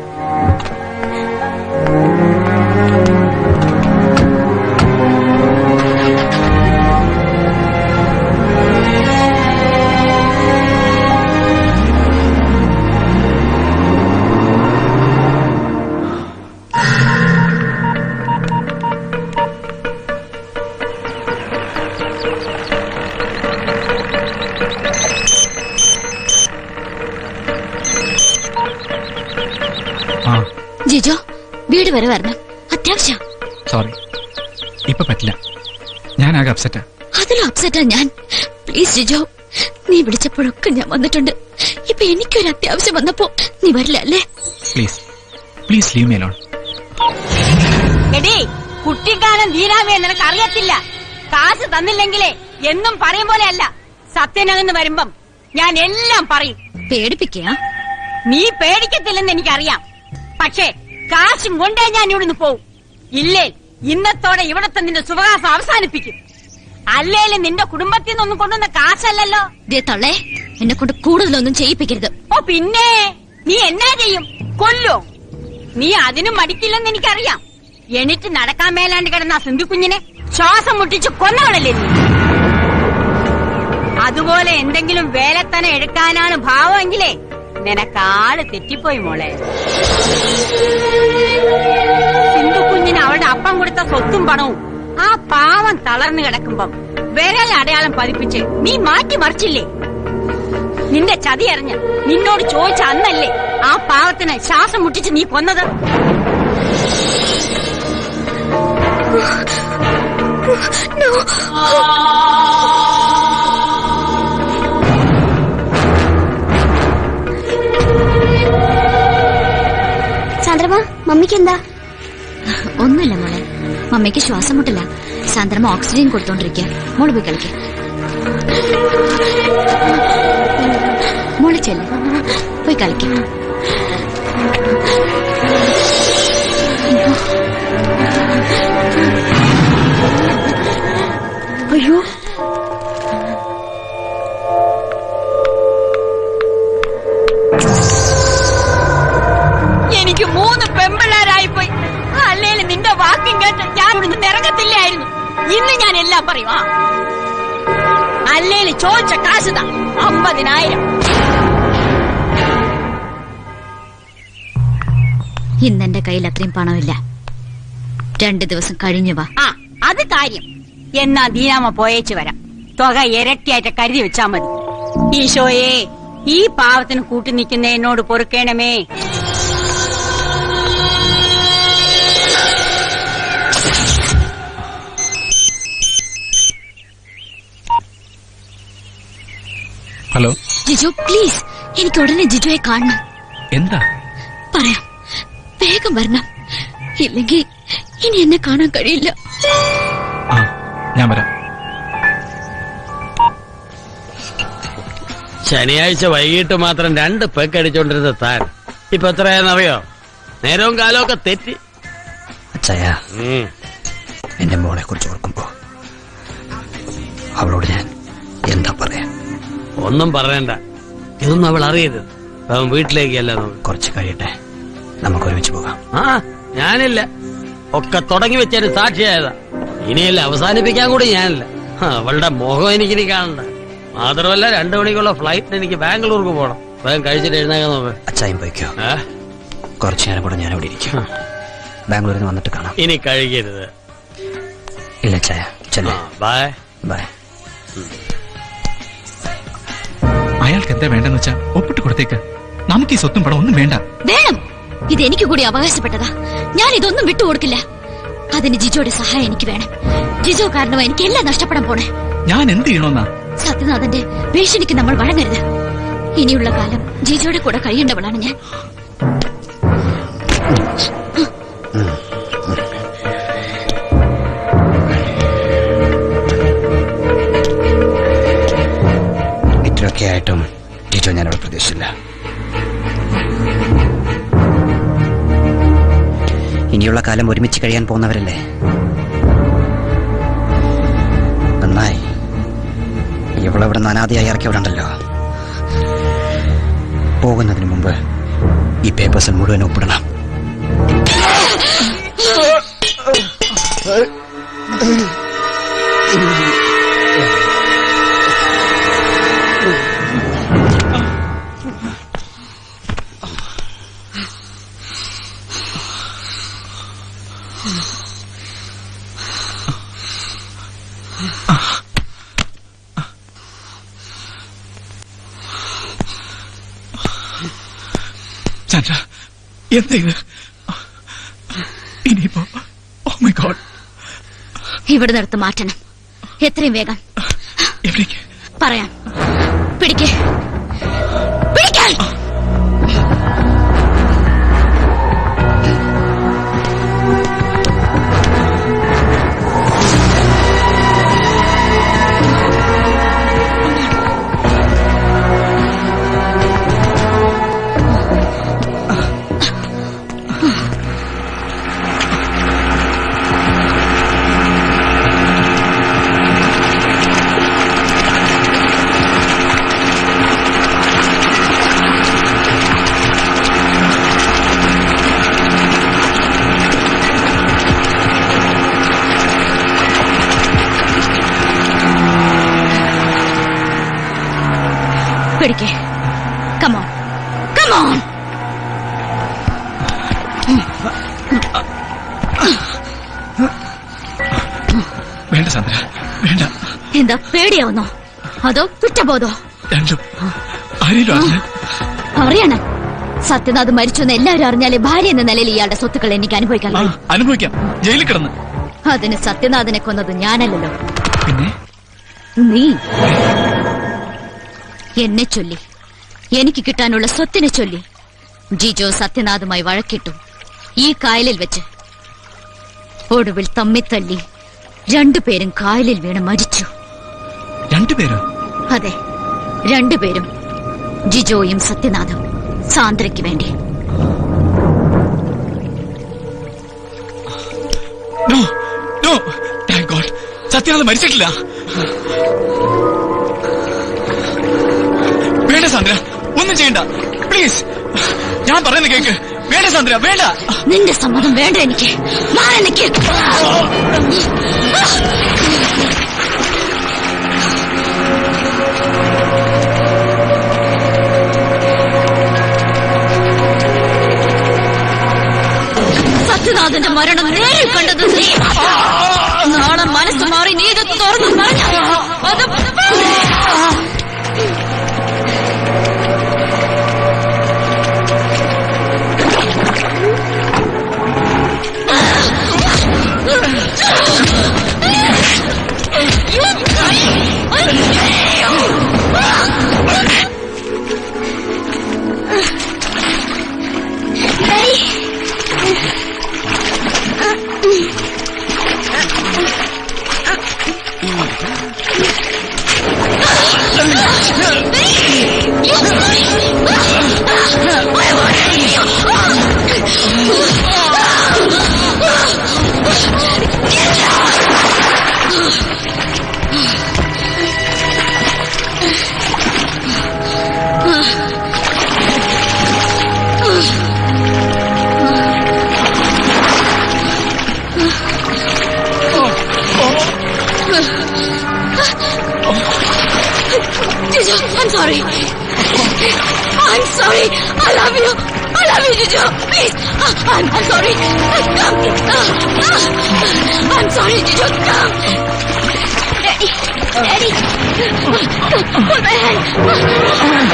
A: ജിജോ, വീട് വരെ വരണം, അത്യാവശ്യം.
G: സോറി, ഇപ്പൊ പറ്റില്ല. ഞാൻ ആകെ അപ്സെറ്റാ.
A: അതിലും അപ്സെറ്റാ ഞാൻ. പ്ലീസ് ജിജോ, നീ വിളിച്ചപ്പോഴൊക്കെ ഞാൻ വന്നിട്ടുണ്ട്. ഇപ്പൊ എനിക്കൊരു അത്യാവശ്യം വന്നപ്പോ നീ വരില്ല അല്ലേ?
G: Please please leave me alone.
H: എടീ, കുട്ടിക്കാലം തീരാമേ നിനക്ക് അറിയത്തില്ല. കാശ് തന്നില്ലെങ്കിലേ എന്നും പറയും പോലെ അല്ല. സത്യനകന്ന് വരുമ്പം ഞാൻ എല്ലാം പറയും.
A: പേടിപ്പിക്കുക?
H: നീ പേടിക്കത്തില്ലെന്ന് എനിക്കറിയാം. പക്ഷേ കാശും കൊണ്ടേ ഞാൻ ഇവിടുന്ന് പോവും. ഇല്ലേ ഇന്നത്തോടെ ഇവിടത്തെ നിന്റെ സുഖവാസം അവസാനിപ്പിക്കും. അല്ലേലും നിന്റെ കുടുംബത്തിൽ നിന്നൊന്നും കൊണ്ടുവന്ന കാശല്ലല്ലോ.
A: തള്ളേ, എന്നെ കൊണ്ട് കൂടുതലൊന്നും ചെയ്യിപ്പിക്കരുത്.
H: ഓ പിന്നെ നീ എന്നാ ചെയ്യും? കൊല്ലോ? നീ അതിനും മടിക്കില്ലെന്ന് എനിക്കറിയാം. എണിറ്റ് നടക്കാൻ മേലാണ്ട് കിടന്ന സിന്ധു കുഞ്ഞിനെ ശ്വാസം മുട്ടിച്ച് കൊന്നവളല്ലേ നീ? അതുപോലെ എന്തെങ്കിലും വേലത്തനം എടുക്കാനാണ് ഭാവമെങ്കിലേ നിനക്കാള് തെറ്റിപ്പോയി മോളെ. സിന്ധു കുഞ്ഞിന് അവളുടെ അപ്പം കൊടുത്ത സ്വത്തും പണവും ആ പാവം തളർന്നു കിടക്കുമ്പം വിരൽ അടയാളം പതിപ്പിച്ച് നീ മാറ്റിമറിച്ചില്ലേ? നിന്റെ ചതി അറിഞ്ഞ് നിന്നോട് ചോദിച്ച അന്നല്ലേ ആ പാവത്തിന് ശ്വാസം മുട്ടിച്ച് നീ കൊന്നത്?
K: സാന്ദ്രമ്മ, മമ്മിക്ക് എന്താ?
A: ഒന്നുമില്ല മോളെ, മമ്മിക്ക് ശ്വാസം മുട്ടില്ല. സാന്ദ്രമ്മ ഓക്സിജൻ കൊടുത്തോണ്ടിരിക്കുക. മോള് പോയി കളിക്ക. മോള് ചെല്ല്, പോയി കളിക്ക.
F: അയ്യോ,
H: എനിക്ക് 3 പെമ്പിള്ളാരായിപ്പോയി. അല്ലേലും നിന്റെ വാക്കും കേട്ട് ഞാൻ ഇവിടുന്ന് ഇറങ്ങത്തില്ലായിരുന്നു. ഇന്ന് ഞാൻ എല്ലാം പറയും. അല്ലേലും ചോദിച്ച കാശ് താ, 50,000.
A: ഇന്നെന്റെ കയ്യിൽ അത്രയും പണമില്ല. 2 ദിവസം കഴിഞ്ഞു വാ.
H: അത് കാര്യം. എന്നാ ദീനാമ പോയേച്ചു വരാം. തുക ഇരട്ടിയായിട്ട് കരുതി വെച്ചാ മതി. ഈശോയെ, ഈ പാവത്തിന് കൂട്ടി നിൽക്കുന്ന എന്നോട് പൊറുക്കേണമേ.
G: ഹലോ
A: ജിജു, പ്ലീസ്, എനിക്ക് ഉടനെ ജിജുയെ കാണണം.
G: എന്താ?
A: പറയാം, വേഗം വരണം. ഇല്ലെങ്കിൽ ഇനി എന്നെ കാണാൻ കഴിയില്ല.
G: ആ, ഞാൻ വരാം.
D: ശനിയാഴ്ച വൈകിട്ട് മാത്രം 2 പെക്ക് അടിച്ചോണ്ടിരുന്ന താൻ ഇപ്പൊ എത്രയാണെന്നറിയോ? നേരവും കാലവും ഒക്കെ തെറ്റി.
L: അച്ചായ, എന്റെ മോളെ കുറിച്ച് ഓർക്കുമ്പോ അവളോട് ഞാൻ എന്താ പറയാ?
D: ഒന്നും പറയണ്ട, ഇതൊന്നും അവൾ അറിയരുത്. അവൻ വീട്ടിലേക്കല്ല.
L: കുറച്ച് കഴിയട്ടെ, നമുക്ക് ഒരുമിച്ച് പോകാം.
D: ആ, ഞാനില്ല. ഒക്കെ തുടങ്ങി വെച്ചൊരു സാക്ഷിയായതാ. ഇനിയല്ല അവസാനിപ്പിക്കാൻ കൂടി ഞാനല്ല. അവളുടെ മുഖം എനിക്കിനി കാണണ്ട. മാത്രമല്ല 2 മണിക്കുള്ള ഫ്ലൈറ്റിന് എനിക്ക് ബാംഗ്ലൂർക്ക് പോകണം. വേഗം കഴിച്ചിട്ട് എഴുന്നേക്കാൻ നോക്ക്.
L: അച്ചായും പോയിക്കോ, കുറച്ചു നേരം കൂടെ ഞാൻ അവിടെ ഇരിക്കും. ബാംഗ്ലൂരിൽ നിന്ന് വന്നിട്ട് കാണാം.
D: ഇനി കഴിക്കരുത്.
L: ഇല്ല അച്ചായ, ചെല്ലേ.
D: Bye
L: bye.
G: അയാൾക്ക് എന്താ വേണ്ടെന്ന് വെച്ചാ ഒപ്പിട്ട് കൊടുത്തേക്ക്. നമുക്ക് ഈ സ്വത്തും പണം ഒന്നും വേണ്ട.
A: വേണം, ഇത് എനിക്ക് കൂടി അവകാശപ്പെട്ടതാ. ഞാൻ ഇതൊന്നും വിട്ടുകൊടുക്കില്ല. അതിന് ജിജോയുടെ സഹായം എനിക്ക് വേണം. ജിജോ കാരണമാ എനിക്ക് എല്ലാം നഷ്ടപ്പെടാൻ പോണേ.
G: ഞാൻ എന്ത് ചെയ്യണമെന്നാ?
A: സത്യനാഥന്റെ ഭീഷണിക്ക് നമ്മൾ വഴങ്ങരുത്. ഇനിയുള്ള കാലം ജിജോയുടെ കൂടെ കഴിയേണ്ടവളാണ് ഞാൻ.
L: ഇത്രയൊക്കെ ആയിട്ടും ജിജോ ഞാനവിടെ പ്രതീക്ഷിച്ചില്ല. ഇനിയുള്ള കാലം ഒരുമിച്ച് കഴിയാൻ പോകുന്നവരല്ലേ. നന്നായി ഇവളവിടെ അനാഥയായി ഇറക്കിയവിടുണ്ടല്ലോ. പോകുന്നതിന് മുമ്പ് ഈ പേപ്പേഴ്സിൽ മുഴുവൻ ഒപ്പിടണം.
G: ചന്ദ്ര, എന്താ ഇത്? ഇനിയിപ്പോ ഓ മൈ ഗോഡ്.
A: ഇവിടെ നിർത്ത് മാറ്റണം, എത്രയും വേഗം.
G: എവിടേക്ക്
A: പറയാം. പിടിക്കേ, പിടിക്കാൻ. പിടിക്കേ. Come on. Come on.
G: വേണ്ട ചന്ദ്ര, വേണ്ട.
A: എന്താ പേടിയാവുന്നോ അതോ കുറ്റബോധോ?
G: രണ്ടും. ആരെങ്കിലും
A: അറിയണം. സത്യനാഥ് മരിച്ചു എന്ന് എല്ലാവരും അറിഞ്ഞാലേ ഭാര്യ എന്ന നിലയിൽ ഇയാളുടെ സ്വത്തുക്കൾ എനിക്ക് അനുഭവിക്കാൻ കഴിയും.
G: അനുഭവിക്കാം, ജയിലിൽ കിടന്ന്.
A: അതിന് സത്യനാഥനെ കൊന്നത് ഞാനല്ലല്ലോ,
G: പിന്നെ
A: നീ. എന്നെ ചൊല്ലി, എനിക്ക് കിട്ടാനുള്ള സ്വത്തിനെ ചൊല്ലി ജിജോ സത്യനാഥുമായി വഴക്കിട്ടു. ഈ കായലിൽ വെച്ച് ഒടുവിൽ തമ്മിത്തല്ലി 2 പേരും കായലിൽ വീണ് മരിച്ചു.
G: 2 പേരോ?
A: അതെ, 2 പേരും. ജിജോയും സത്യനാഥും സാന്ദ്രയ്ക്ക് വേണ്ടി.
G: No, no, thank God. Sathyanath മരിച്ചിട്ടില്ല. വേണ്ട സാന്ദ്ര, ഒന്നും ചെയ്യണ്ട പ്ലീസ്. ഞാൻ പറയുന്നത് കേക്ക്. വേണ്ട സാന്ദ്ര, വേണ്ട.
A: നിന്റെ സമ്മതം വേണ്ട എനിക്ക്. മാറെനിക്ക്. സത്യനാഥന്റെ മരണം നേരിൽ കണ്ടത് നീ. നാളെ മനസ്സ് മാറി നീ ഇത് തുറന്നു പറഞ്ഞ അത് I'm sorry. I'm sorry. I love you. I love you, Jijo. Please. I'm sorry. Come. I'm sorry, Jijo. Come. Daddy. Daddy. Hold my hand.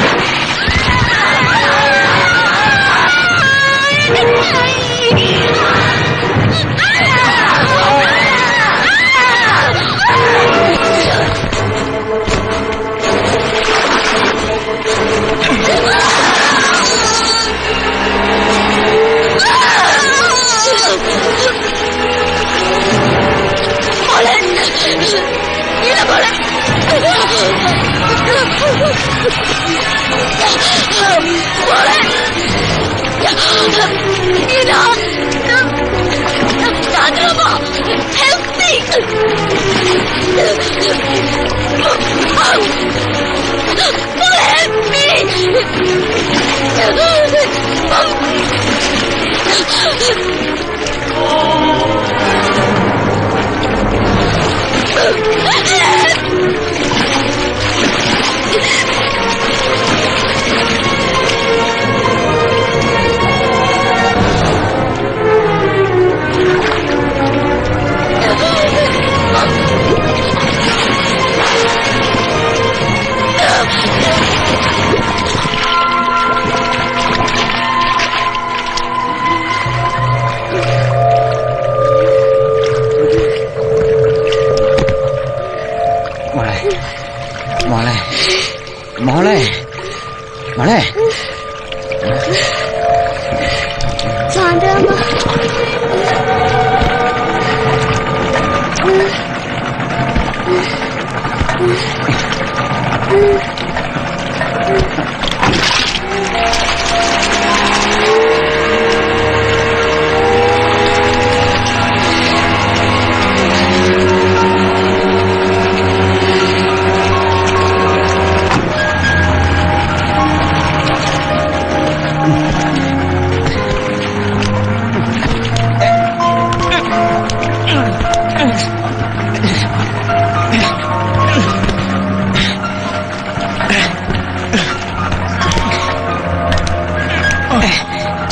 A: Help me! Help me!
L: മോളെ മോളെ മോളെ
K: സാന്ദ്രാമ്മ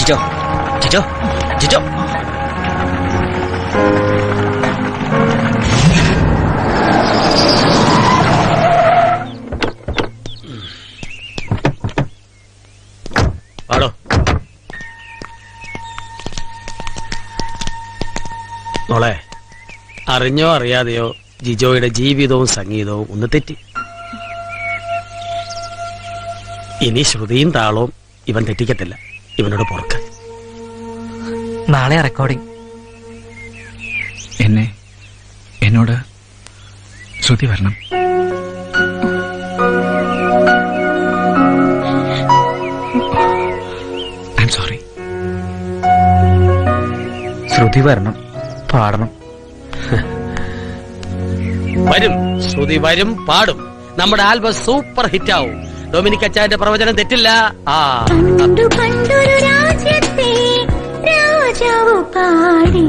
L: ജിജോ ജിജോ ജിജോ
D: ആടോ മോളെ, അറിഞ്ഞോ അറിയാതെയോ ജിജോയുടെ ജീവിതവും സംഗീതവും ഒന്ന് തെറ്റി. ഇനി ശ്രുതിയും താളവും ഇവൻ തെറ്റിക്കത്തില്ല. ഇവനോട് പുറക്ക്.
C: നാളെ റെക്കോർഡിംഗ്.
G: എന്നോട് ശ്രുതി വരണം. I am sorry.
C: ശ്രുതി വരണം, പാടണം.
D: വരും, ശ്രുതി വരും, പാടും. നമ്മുടെ ആൽബം സൂപ്പർ ഹിറ്റ് ആവും. ഡൊമിനിക് അച്ചായന്റെ പ്രവചനം തെറ്റില്ല.
J: പണ്ടു പണ്ടൊരു രാജ്യത്തെ രാജാവു പാടി